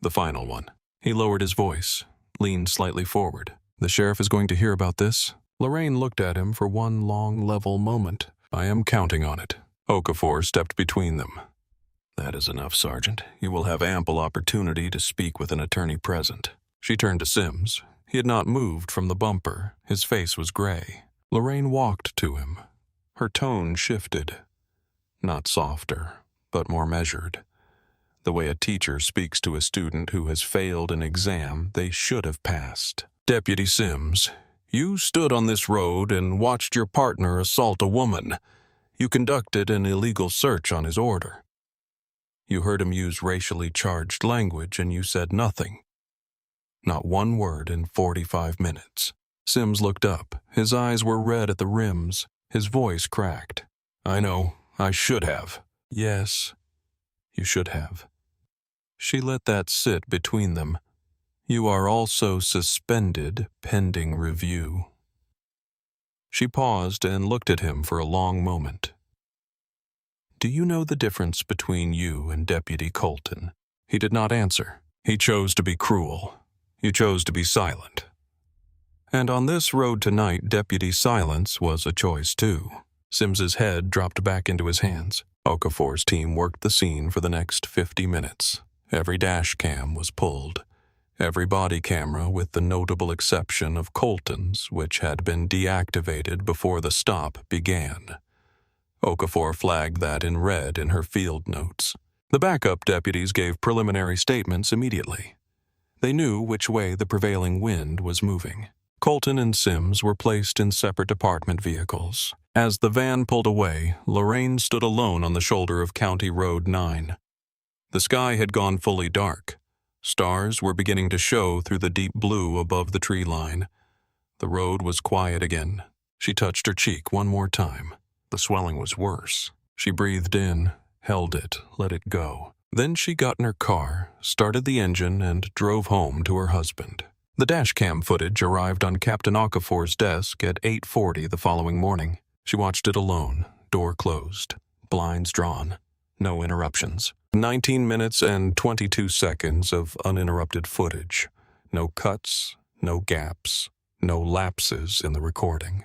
The final one." He lowered his voice, leaned slightly forward. "The sheriff is going to hear about this?" Lorraine looked at him for one long, level moment. "I am counting on it." Okafor stepped between them. "That is enough, Sergeant. You will have ample opportunity to speak with an attorney present." She turned to Sims. He had not moved from the bumper. His face was gray. Lorraine walked to him. Her tone shifted. Not softer, but more measured. The way a teacher speaks to a student who has failed an exam they should have passed. "Deputy Sims, you stood on this road and watched your partner assault a woman. You conducted an illegal search on his order. You heard him use racially charged language and you said nothing. Not one word in 45 minutes. Sims looked up. His eyes were red at the rims. His voice cracked. "I know. I should have." "Yes, you should have." She let that sit between them. "You are also suspended pending review." She paused and looked at him for a long moment. "Do you know the difference between you and Deputy Colton?" He did not answer. "He chose to be cruel. You chose to be silent. And on this road tonight, Deputy Silence was a choice too." Sims's head dropped back into his hands. Okafor's team worked the scene for the next 50 minutes. Every dash cam was pulled. Every body camera, with the notable exception of Colton's, which had been deactivated before the stop began. Okafor flagged that in red in her field notes. The backup deputies gave preliminary statements immediately. They knew which way the prevailing wind was moving. Colton and Sims were placed in separate department vehicles. As the van pulled away, Lorraine stood alone on the shoulder of County Road 9. The sky had gone fully dark. Stars were beginning to show through the deep blue above the tree line. The road was quiet again. She touched her cheek one more time. The swelling was worse. She breathed in, held it, let it go. Then she got in her car, started the engine, and drove home to her husband. The dashcam footage arrived on Captain Okafor's desk at 8:40 the following morning. She watched it alone, door closed, blinds drawn, no interruptions. 19 minutes and 22 seconds of uninterrupted footage. No cuts, no gaps, no lapses in the recording.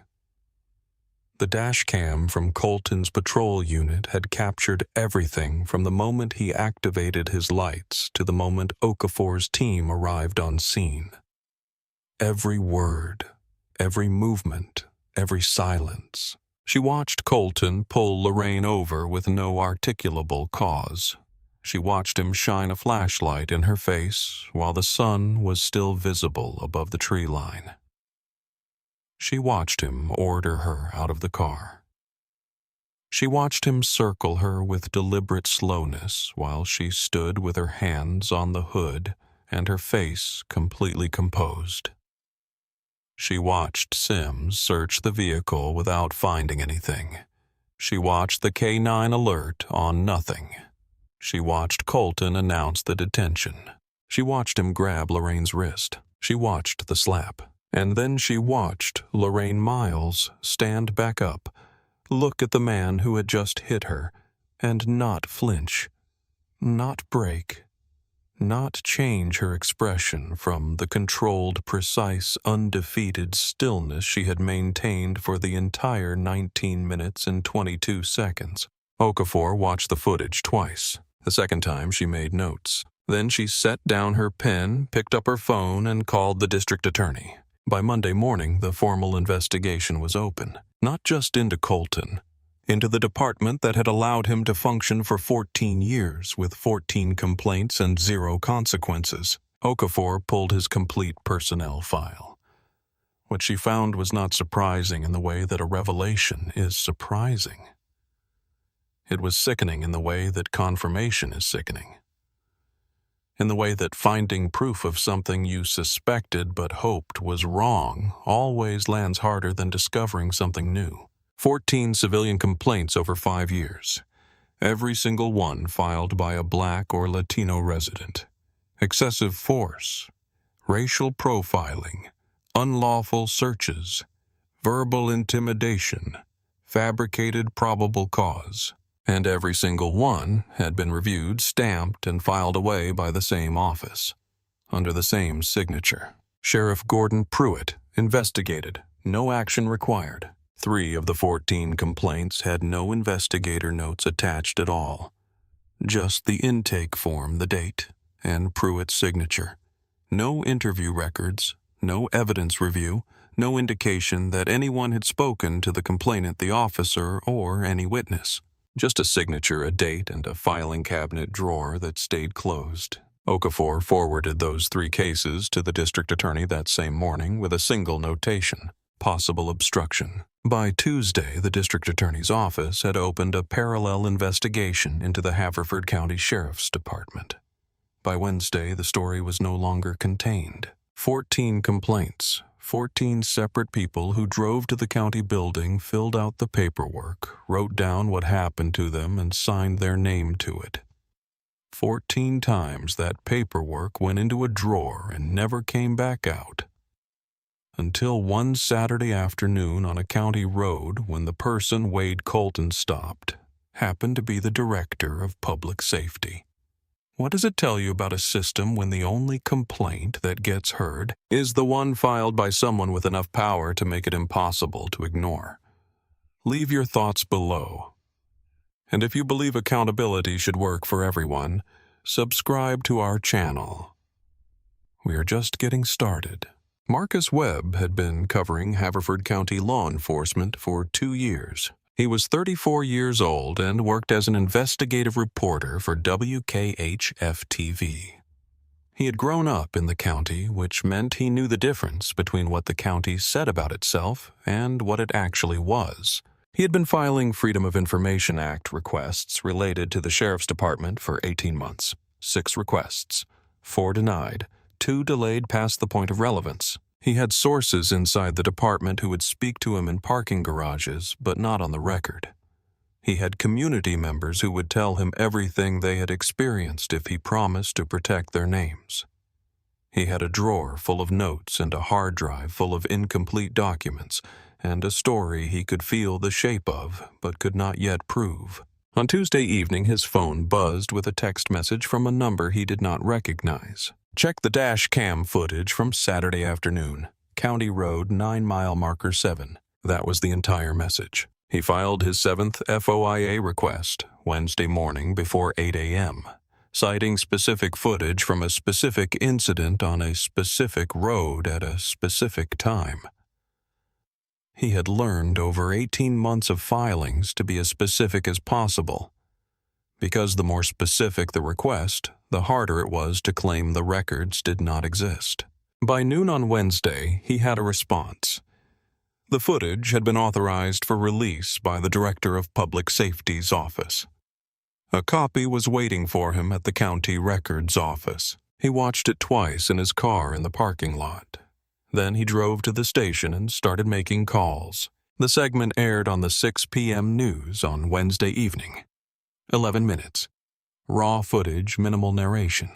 The dashcam from Colton's patrol unit had captured everything from the moment he activated his lights to the moment Okafor's team arrived on scene. Every word, every movement, every silence. She watched Colton pull Lorraine over with no articulable cause. She watched him shine a flashlight in her face while the sun was still visible above the tree line. She watched him order her out of the car. She watched him circle her with deliberate slowness while she stood with her hands on the hood and her face completely composed. She watched Sims search the vehicle without finding anything. She watched the K9 alert on nothing. She watched Colton announce the detention. She watched him grab Lorraine's wrist. She watched the slap. And then she watched Lorraine Miles stand back up, look at the man who had just hit her, and not flinch, not break, not change her expression from the controlled, precise, undefeated stillness she had maintained for the entire 19 minutes and 22 seconds. Okafor watched the footage twice. The second time she made notes. Then she set down her pen, picked up her phone, and called the district attorney. By Monday morning, the formal investigation was open, not just into Colton, into the department that had allowed him to function for 14 years with 14 complaints and 0 consequences. Okafor pulled his complete personnel file. What she found was not surprising in the way that a revelation is surprising. It was sickening in the way that confirmation is sickening. In the way that finding proof of something you suspected but hoped was wrong always lands harder than discovering something new. 14 civilian complaints over 5 years. Every single one filed by a Black or Latino resident. Excessive force, racial profiling, unlawful searches, verbal intimidation, fabricated probable cause. And every single one had been reviewed, stamped, and filed away by the same office, under the same signature. Sheriff Gordon Pruitt investigated, no action required. 3 of the 14 complaints had no investigator notes attached at all. Just the intake form, the date, and Pruitt's signature. No interview records, no evidence review, no indication that anyone had spoken to the complainant, the officer, or any witness. Just a signature, a date, and a filing cabinet drawer that stayed closed. Okafor forwarded those 3 cases to the district attorney that same morning with a single notation: possible obstruction. By Tuesday, the district attorney's office had opened a parallel investigation into the Haverford County Sheriff's Department. By Wednesday, the story was no longer contained. 14 complaints. 14 separate people who drove to the county building, filled out the paperwork, wrote down what happened to them, and signed their name to it. 14 times that paperwork went into a drawer and never came back out. Until one Saturday afternoon on a county road when the person Wade Colton stopped happened to be the director of public safety. What does it tell you about a system when the only complaint that gets heard is the one filed by someone with enough power to make it impossible to ignore? Leave your thoughts below. And if you believe accountability should work for everyone, subscribe to our channel. We are just getting started. Marcus Webb had been covering Haverford County law enforcement for 2 years. He was 34 years old and worked as an investigative reporter for WKHF-TV. He had grown up in the county, which meant he knew the difference between what the county said about itself and what it actually was. He had been filing Freedom of Information Act requests related to the Sheriff's Department for 18 months. 6 requests, 4 denied, 2 delayed past the point of relevance. He had sources inside the department who would speak to him in parking garages, but not on the record. He had community members who would tell him everything they had experienced if he promised to protect their names. He had a drawer full of notes and a hard drive full of incomplete documents, and a story he could feel the shape of, but could not yet prove. On Tuesday evening, his phone buzzed with a text message from a number he did not recognize. Check the dash cam footage from Saturday afternoon. County Road, 9-mile marker 7. That was the entire message. He filed his 7th FOIA request Wednesday morning before 8 a.m., citing specific footage from a specific incident on a specific road at a specific time. He had learned over 18 months of filings to be as specific as possible, because the more specific the request, the harder it was to claim the records did not exist. By noon on Wednesday, he had a response. The footage had been authorized for release by the Director of Public Safety's office. A copy was waiting for him at the county records office. He watched it twice in his car in the parking lot. Then he drove to the station and started making calls. The segment aired on the 6 p.m. news on Wednesday evening. 11 minutes. Raw footage, minimal narration.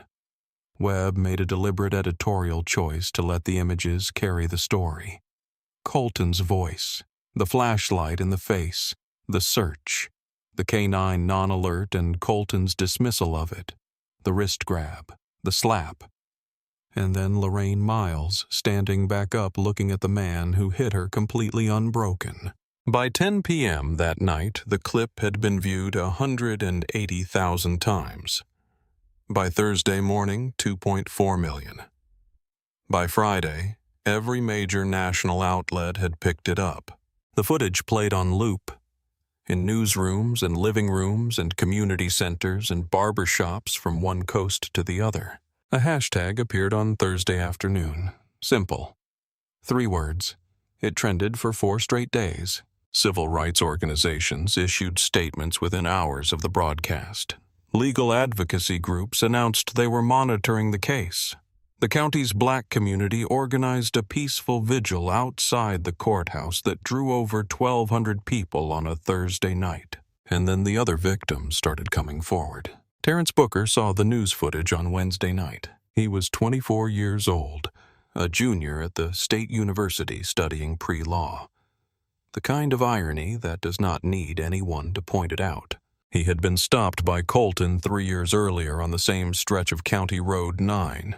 Webb made a deliberate editorial choice to let the images carry the story. Colton's voice, the flashlight in the face, the search, the canine non-alert and Colton's dismissal of it, the wrist grab, the slap, and then Lorraine Miles standing back up looking at the man who hit her completely unbroken. By 10 p.m. that night, the clip had been viewed 180,000 times. By Thursday morning, 2.4 million. By Friday, every major national outlet had picked it up. The footage played on loop. In newsrooms and living rooms and community centers and barber shops from one coast to the other. A hashtag appeared on Thursday afternoon. Simple. 3 words. It trended for 4 straight days. Civil rights organizations issued statements within hours of the broadcast. Legal advocacy groups announced they were monitoring the case. The county's black community organized a peaceful vigil outside the courthouse that drew over 1,200 people on a Thursday night. And then the other victims started coming forward. Terrence Booker saw the news footage on Wednesday night. He was 24 years old, a junior at the State University studying pre-law. The kind of irony that does not need anyone to point it out. He had been stopped by Colton 3 years earlier on the same stretch of County Road 9.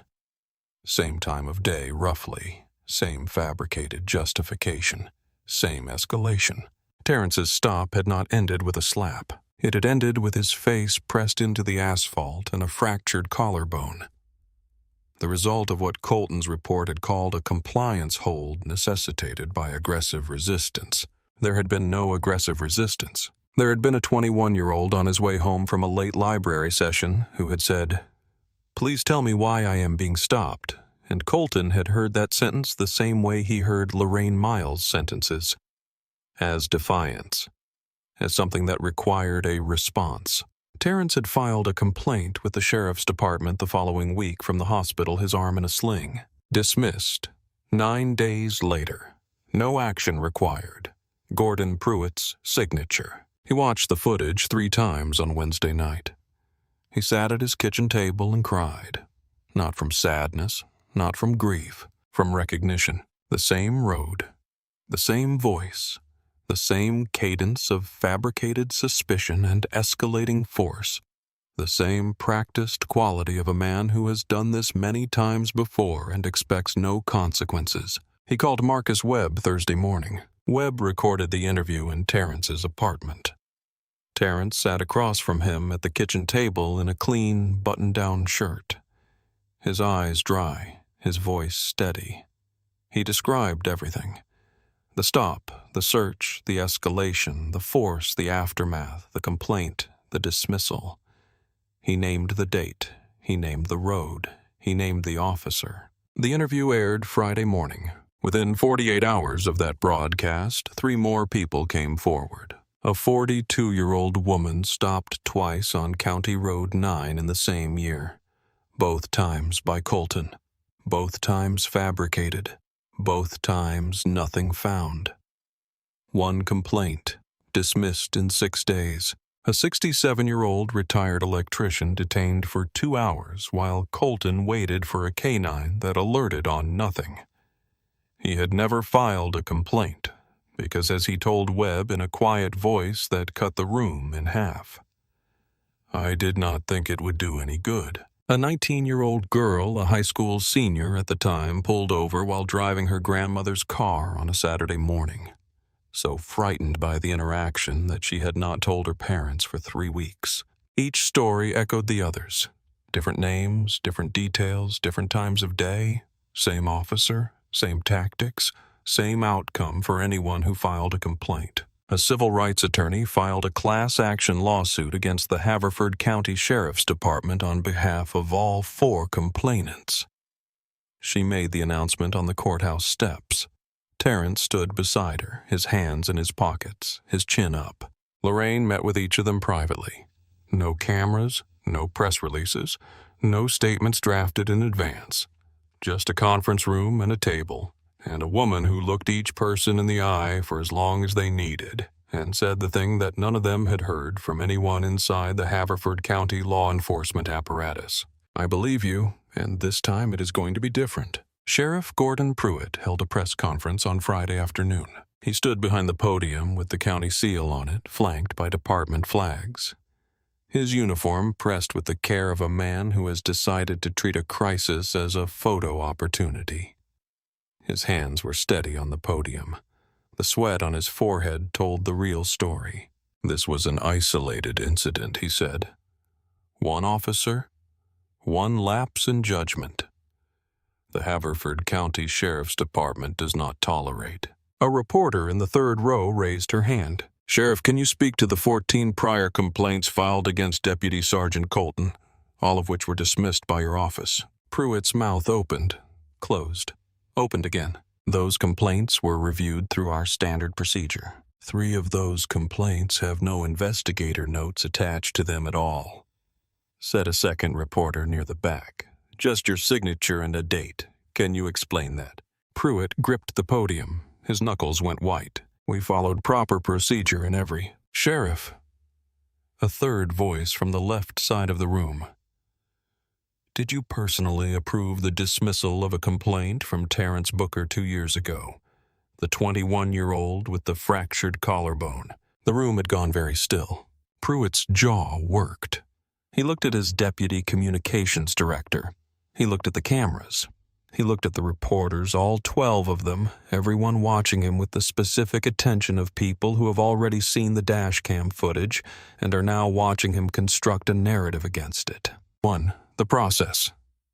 Same time of day, roughly. Same fabricated justification. Same escalation. Terrence's stop had not ended with a slap. It had ended with his face pressed into the asphalt and a fractured collarbone. The result of what Colton's report had called a compliance hold necessitated by aggressive resistance. There had been no aggressive resistance. There had been a 21-year-old on his way home from a late library session who had said, "Please tell me why I am being stopped," and Colton had heard that sentence the same way he heard Lorraine Miles' sentences, as defiance, as something that required a response. Terrence had filed a complaint with the sheriff's department the following week from the hospital, his arm in a sling. Dismissed. 9 days later. No action required. Gordon Pruitt's signature. He watched the footage 3 times on Wednesday night. He sat at his kitchen table and cried. Not from sadness, not from grief, from recognition. The same road, the same voice, the same cadence of fabricated suspicion and escalating force, the same practiced quality of a man who has done this many times before and expects no consequences. He called Marcus Webb Thursday morning. Webb recorded the interview in Terrence's apartment. Terrence sat across from him at the kitchen table in a clean, button-down shirt. His eyes dry, his voice steady. He described everything. The stop, the search, the escalation, the force, the aftermath, the complaint, the dismissal. He named the date. He named the road. He named the officer. The interview aired Friday morning. Within 48 hours of that broadcast, 3 more people came forward. A 42-year-old woman stopped twice on County Road 9 in the same year. Both times by Colton. Both times fabricated. Both times, nothing found. One complaint, dismissed in 6 days. A 67-year-old retired electrician detained for 2 hours while Colton waited for a canine that alerted on nothing. He had never filed a complaint because, as he told Webb in a quiet voice that cut the room in half, "I did not think it would do any good." A 19-year-old girl, a high school senior at the time, pulled over while driving her grandmother's car on a Saturday morning, so frightened by the interaction that she had not told her parents for 3 weeks. Each story echoed the others. Different names, different details, different times of day, same officer, same tactics, same outcome for anyone who filed a complaint. A civil rights attorney filed a class action lawsuit against the Haverford County Sheriff's Department on behalf of all 4 complainants. She made the announcement on the courthouse steps. Terrence stood beside her, his hands in his pockets, his chin up. Lorraine met with each of them privately. No cameras, no press releases, no statements drafted in advance. Just a conference room and a table, and a woman who looked each person in the eye for as long as they needed, and said the thing that none of them had heard from anyone inside the Haverford County law enforcement apparatus. "I believe you, and this time it is going to be different." Sheriff Gordon Pruitt held a press conference on Friday afternoon. He stood behind the podium with the county seal on it, flanked by department flags. His uniform pressed with the care of a man who has decided to treat a crisis as a photo opportunity. His hands were steady on the podium. The sweat on his forehead told the real story. "This was an isolated incident," he said. "One officer, one lapse in judgment. The Haverford County Sheriff's Department does not tolerate." A reporter in the third row raised her hand. "Sheriff, can you speak to the 14 prior complaints filed against Deputy Sergeant Colton, all of which were dismissed by your office?" Pruitt's mouth opened, closed, opened again. "Those complaints were reviewed through our standard procedure. 3 of those complaints have no investigator notes attached to them at all," said a second reporter near the back. "Just your signature and a date. Can you explain that?" Pruitt gripped the podium. His knuckles went white. "We followed proper procedure in every—" "Sheriff," a third voice from the left side of the room, "did you personally approve the dismissal of a complaint from Terrence Booker 2 years ago, the 21-year-old with the fractured collarbone?" The room had gone very still. Pruitt's jaw worked. He looked at his deputy communications director. He looked at the cameras. He looked at the reporters, all 12 of them, everyone watching him with the specific attention of people who have already seen the dashcam footage and are now watching him construct a narrative against it. 1. The process.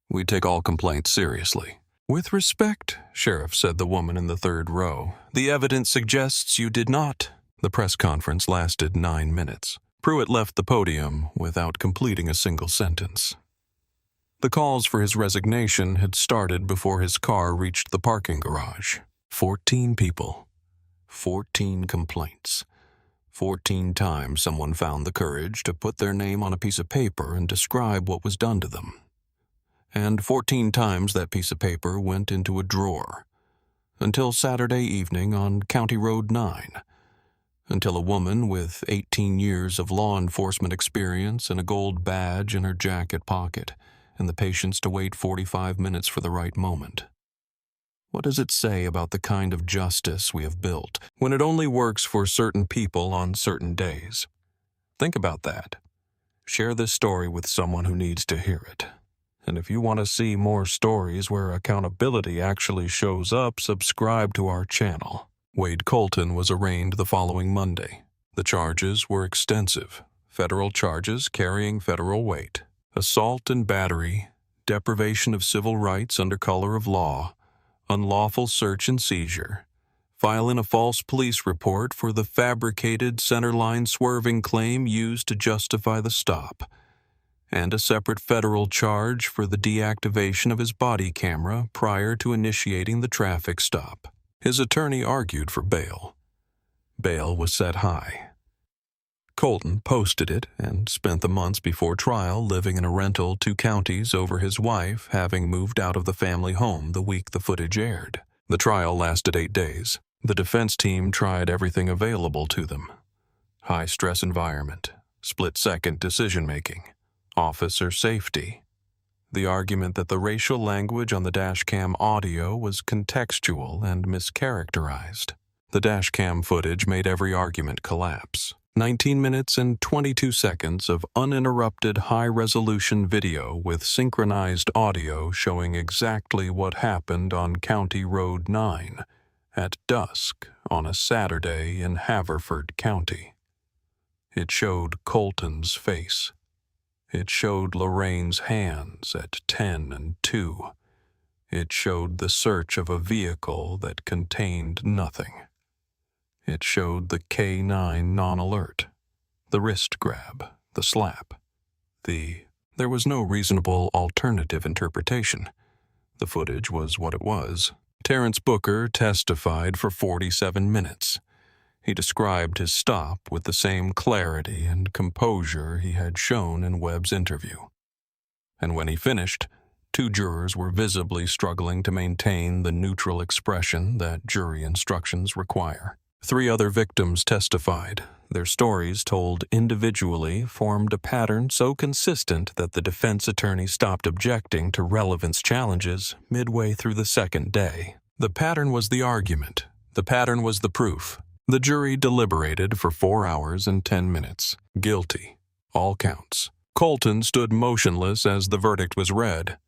We take all complaints seriously. "With respect," Sheriff said the woman in the third row, "the evidence suggests you did not." The press conference lasted 9 minutes. Pruitt left the podium without completing a single sentence. The calls for his resignation had started before his car reached the parking garage. 14 people, 14 complaints. 14 times someone found the courage to put their name on a piece of paper and describe what was done to them. And 14 times that piece of paper went into a drawer. Until Saturday evening on County Road 9. Until a woman with 18 years of law enforcement experience and a gold badge in her jacket pocket, and the patience to wait 45 minutes for the right moment. What does it say about the kind of justice we have built when it only works for certain people on certain days? Think about that. Share this story with someone who needs to hear it. And if you want to see more stories where accountability actually shows up, subscribe to our channel. Wade Colton was arraigned the following Monday. The charges were extensive. Federal charges carrying federal weight. Assault and battery, deprivation of civil rights under color of law, unlawful search and seizure, filing a false police report for the fabricated centerline swerving claim used to justify the stop, and a separate federal charge for the deactivation of his body camera prior to initiating the traffic stop. His attorney argued for bail. Bail was set high. Colton posted it and spent the months before trial living in a rental 2 counties over his wife having moved out of the family home the week the footage aired. The trial lasted 8 days. The defense team tried everything available to them. High-stress environment, split-second decision-making, officer safety. The argument that the racial language on the dashcam audio was contextual and mischaracterized. The dashcam footage made every argument collapse. 19 minutes and 22 seconds of uninterrupted high-resolution video with synchronized audio showing exactly what happened on County Road 9 at dusk on a Saturday in Haverford County. It showed Colton's face. It showed Lorraine's hands at 10 and 2. It showed the search of a vehicle that contained nothing. It showed the K9 non-alert, the wrist grab, the slap. There was no reasonable alternative interpretation. The footage was what it was. Terrence Booker testified for 47 minutes. He described his stop with the same clarity and composure he had shown in Webb's interview. And when he finished, 2 jurors were visibly struggling to maintain the neutral expression that jury instructions require. 3 other victims testified. Their stories, told individually, formed a pattern so consistent that the defense attorney stopped objecting to relevance challenges midway through the second day. The pattern was the argument. The pattern was the proof. The jury deliberated for 4 hours and 10 minutes. Guilty. All counts. Colton stood motionless as the verdict was read.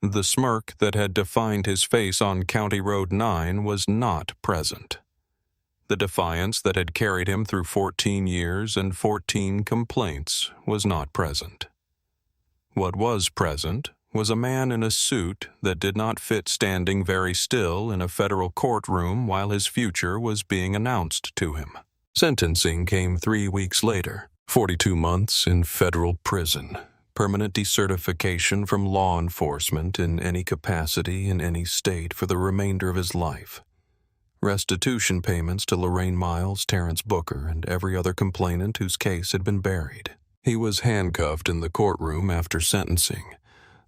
The smirk that had defined his face on County Road 9 was not present. The defiance that had carried him through 14 years and 14 complaints was not present. What was present was a man in a suit that did not fit standing very still in a federal courtroom while his future was being announced to him. Sentencing came 3 weeks later. 42 months in federal prison. Permanent decertification from law enforcement in any capacity in any state for the remainder of his life. Restitution payments to Lorraine Miles, Terrence Booker, and every other complainant whose case had been buried. He was handcuffed in the courtroom after sentencing.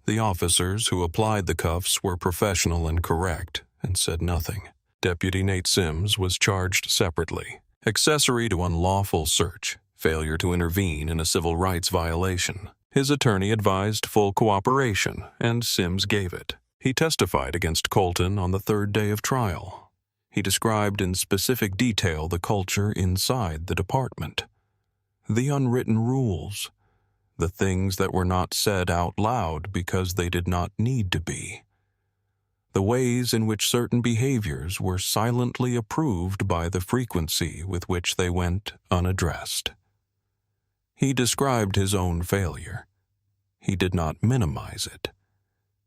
The officers who applied the cuffs were professional and correct and said nothing. Deputy Nate Sims was charged separately. Accessory to unlawful search, failure to intervene in a civil rights violation. His attorney advised full cooperation, and Sims gave it. He testified against Colton on the 3rd day of trial. He described in specific detail the culture inside the department. The unwritten rules. The things that were not said out loud because they did not need to be. The ways in which certain behaviors were silently approved by the frequency with which they went unaddressed. He described his own failure. He did not minimize it.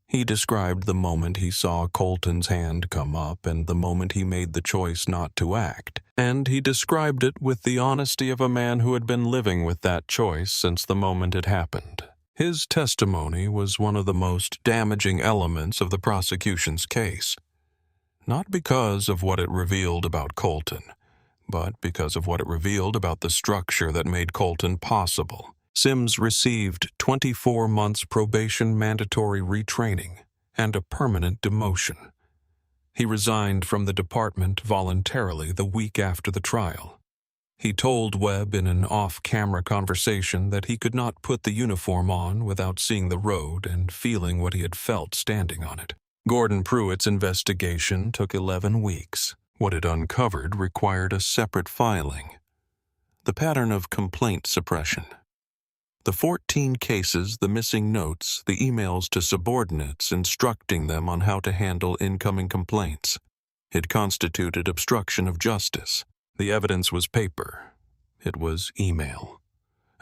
He described the moment he saw Colton's hand come up and the moment he made the choice not to act, and he described it with the honesty of a man who had been living with that choice since the moment it happened. His testimony was one of the most damaging elements of the prosecution's case, not because of what it revealed about Colton, but because of what it revealed about the structure that made Colton possible. Sims received 24 months probation mandatory retraining and a permanent demotion. He resigned from the department voluntarily the week after the trial. He told Webb in an off-camera conversation that he could not put the uniform on without seeing the road and feeling what he had felt standing on it. Gordon Pruitt's investigation took 11 weeks. What it uncovered required a separate filing. The pattern of complaint suppression. The 14 cases, the missing notes, the emails to subordinates instructing them on how to handle incoming complaints. It constituted obstruction of justice. The evidence was paper. It was email.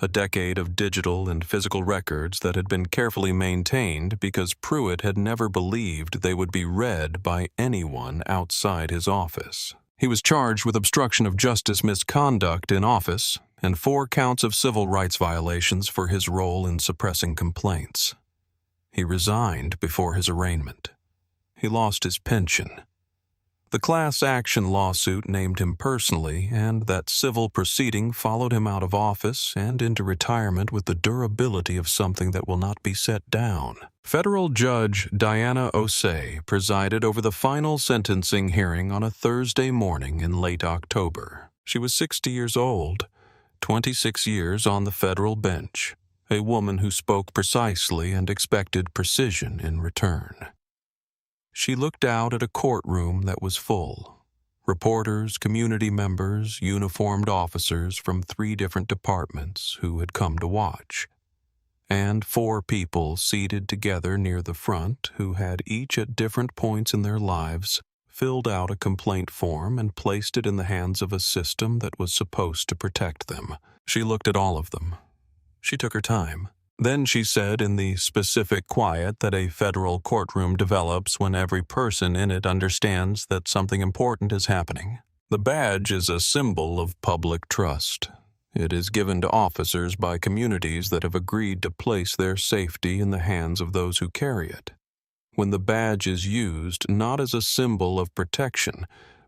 A decade of digital and physical records that had been carefully maintained because Pruitt had never believed they would be read by anyone outside his office. He was charged with obstruction of justice misconduct in office and 4 counts of civil rights violations for his role in suppressing complaints. He resigned before his arraignment. He lost his pension. The class action lawsuit named him personally, and that civil proceeding followed him out of office and into retirement with the durability of something that will not be set down. Federal Judge Diana Osei presided over the final sentencing hearing on a Thursday morning in late October. She was 60 years old, 26 years on the federal bench, a woman who spoke precisely and expected precision in return. She looked out at a courtroom that was full. Reporters, community members, uniformed officers from 3 different departments who had come to watch, and 4 people seated together near the front who had each at different points in their lives filled out a complaint form and placed it in the hands of a system that was supposed to protect them. She looked at all of them. She took her time. Then she said in the specific quiet that a federal courtroom develops when every person in it understands that something important is happening. The badge is a symbol of public trust. It is given to officers by communities that have agreed to place their safety in the hands of those who carry it. When the badge is used not as a symbol of protection,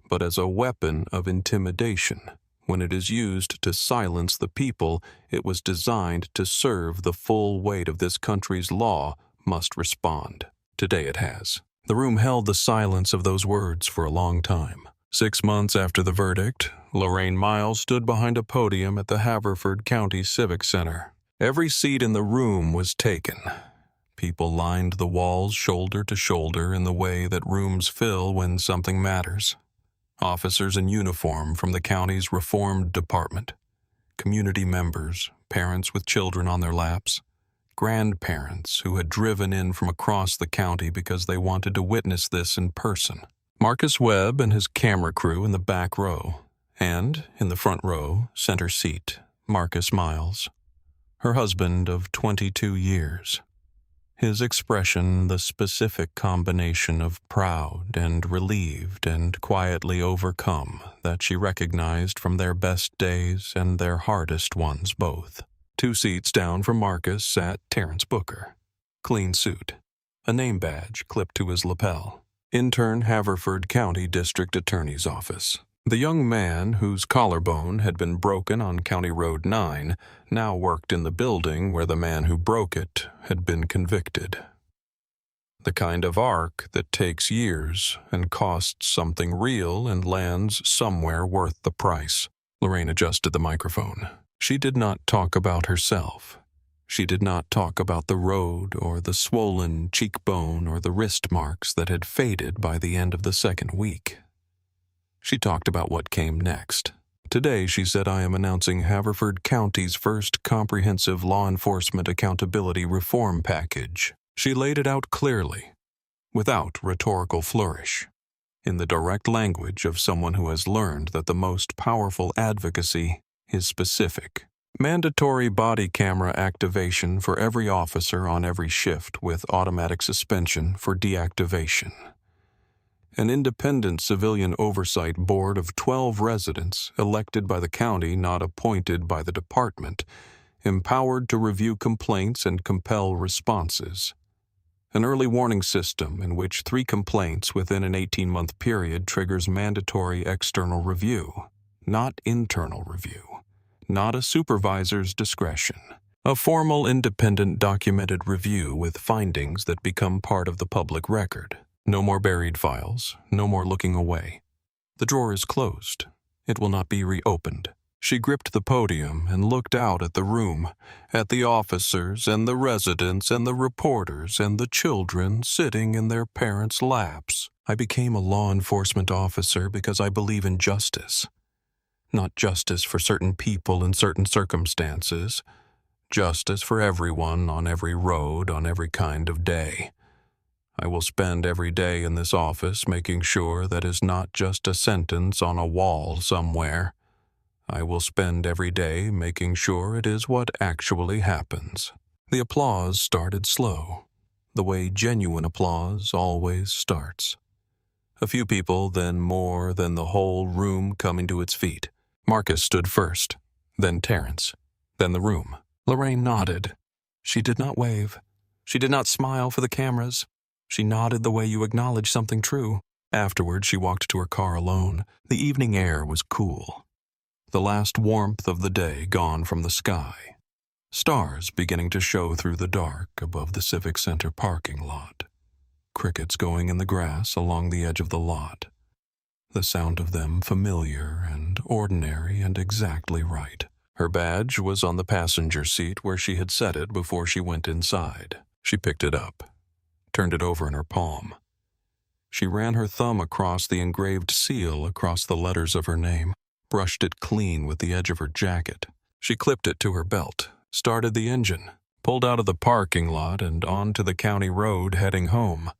but as a weapon of intimidation, when it is used to silence the people it was designed to serve, the full weight of this country's law must respond. Today it has. The room held the silence of those words for a long time. 6 months after the verdict, Lorraine Miles stood behind a podium at the Haverford County Civic Center. Every seat in the room was taken. People lined the walls shoulder to shoulder in the way that rooms fill when something matters. Officers in uniform from the county's reformed department, community members, parents with children on their laps, grandparents who had driven in from across the county because they wanted to witness this in person. Marcus Webb and his camera crew in the back row, and in the front row, center seat, Marcus Miles, her husband of 22 years. His expression the specific combination of proud and relieved and quietly overcome that she recognized from their best days and their hardest ones both. 2 seats down from Marcus sat Terrence Booker. Clean suit, a name badge clipped to his lapel. Intern Haverford County District Attorney's Office. The young man whose collarbone had been broken on County Road 9 now worked in the building where the man who broke it had been convicted. The kind of arc that takes years and costs something real and lands somewhere worth the price. Lorraine adjusted the microphone. She did not talk about herself. She did not talk about the road or the swollen cheekbone or the wrist marks that had faded by the end of the 2nd week. She talked about what came next. Today, she said, I am announcing Haverford County's first comprehensive law enforcement accountability reform package. She laid it out clearly, without rhetorical flourish, in the direct language of someone who has learned that the most powerful advocacy is specific. Mandatory body camera activation for every officer on every shift with automatic suspension for deactivation. An independent civilian oversight board of 12 residents elected by the county, not appointed by the department, empowered to review complaints and compel responses. An early warning system in which 3 complaints within an 18-month period triggers mandatory external review, not internal review, not a supervisor's discretion. A formal independent documented review with findings that become part of the public record. No more buried files, no more looking away. The drawer is closed. It will not be reopened. She gripped the podium and looked out at the room, at the officers and the residents and the reporters and the children sitting in their parents' laps. I became a law enforcement officer because I believe in justice. Not justice for certain people in certain circumstances. Justice for everyone on every road on every kind of day. I will spend every day in this office making sure that is not just a sentence on a wall somewhere. I will spend every day making sure it is what actually happens. The applause started slow, the way genuine applause always starts. A few people, then more than the whole room coming to its feet. Marcus stood first, then Terrence, then the room. Lorraine nodded. She did not wave. She did not smile for the cameras. She nodded the way you acknowledge something true. Afterward, she walked to her car alone. The evening air was cool. The last warmth of the day gone from the sky. Stars beginning to show through the dark above the Civic Center parking lot. Crickets going in the grass along the edge of the lot. The sound of them familiar and ordinary and exactly right. Her badge was on the passenger seat where she had set it before she went inside. She picked it up, turned it over in her palm. She ran her thumb across the engraved seal across the letters of her name, brushed it clean with the edge of her jacket. She clipped it to her belt, started the engine, pulled out of the parking lot and onto the county road heading home.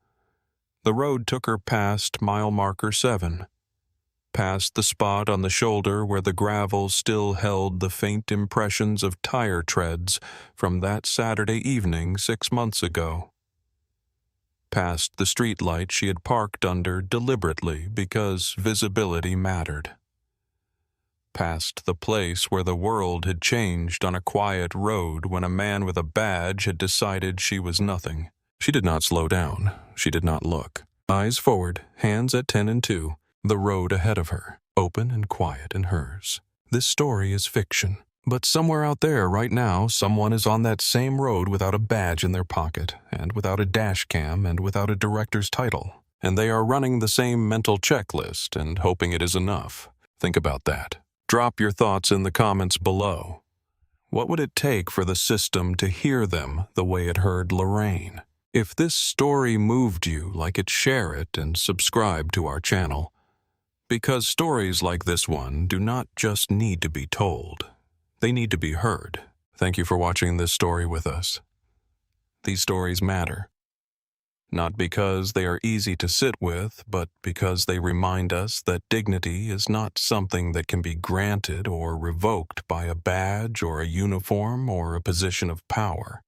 The road took her past mile marker 7, past the spot on the shoulder where the gravel still held the faint impressions of tire treads from that Saturday evening 6 months ago. Past the streetlight she had parked under deliberately because visibility mattered. Past the place where the world had changed on a quiet road when a man with a badge had decided she was nothing. She did not slow down. She did not look. Eyes forward, hands at 10 and 2, the road ahead of her, open and quiet in hers. This story is fiction. But somewhere out there right now, someone is on that same road without a badge in their pocket, and without a dash cam, and without a director's title. And they are running the same mental checklist and hoping it is enough. Think about that. Drop your thoughts in the comments below. What would it take for the system to hear them the way it heard Lorraine? If this story moved you, like it, share it and subscribe to our channel. Because stories like this one do not just need to be told. They need to be heard. Thank you for watching this story with us. These stories matter. Not because they are easy to sit with, but because they remind us that dignity is not something that can be granted or revoked by a badge or a uniform or a position of power.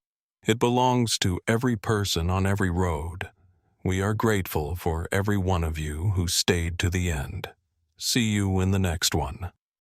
It belongs to every person on every road. We are grateful for every one of you who stayed to the end. See you in the next one.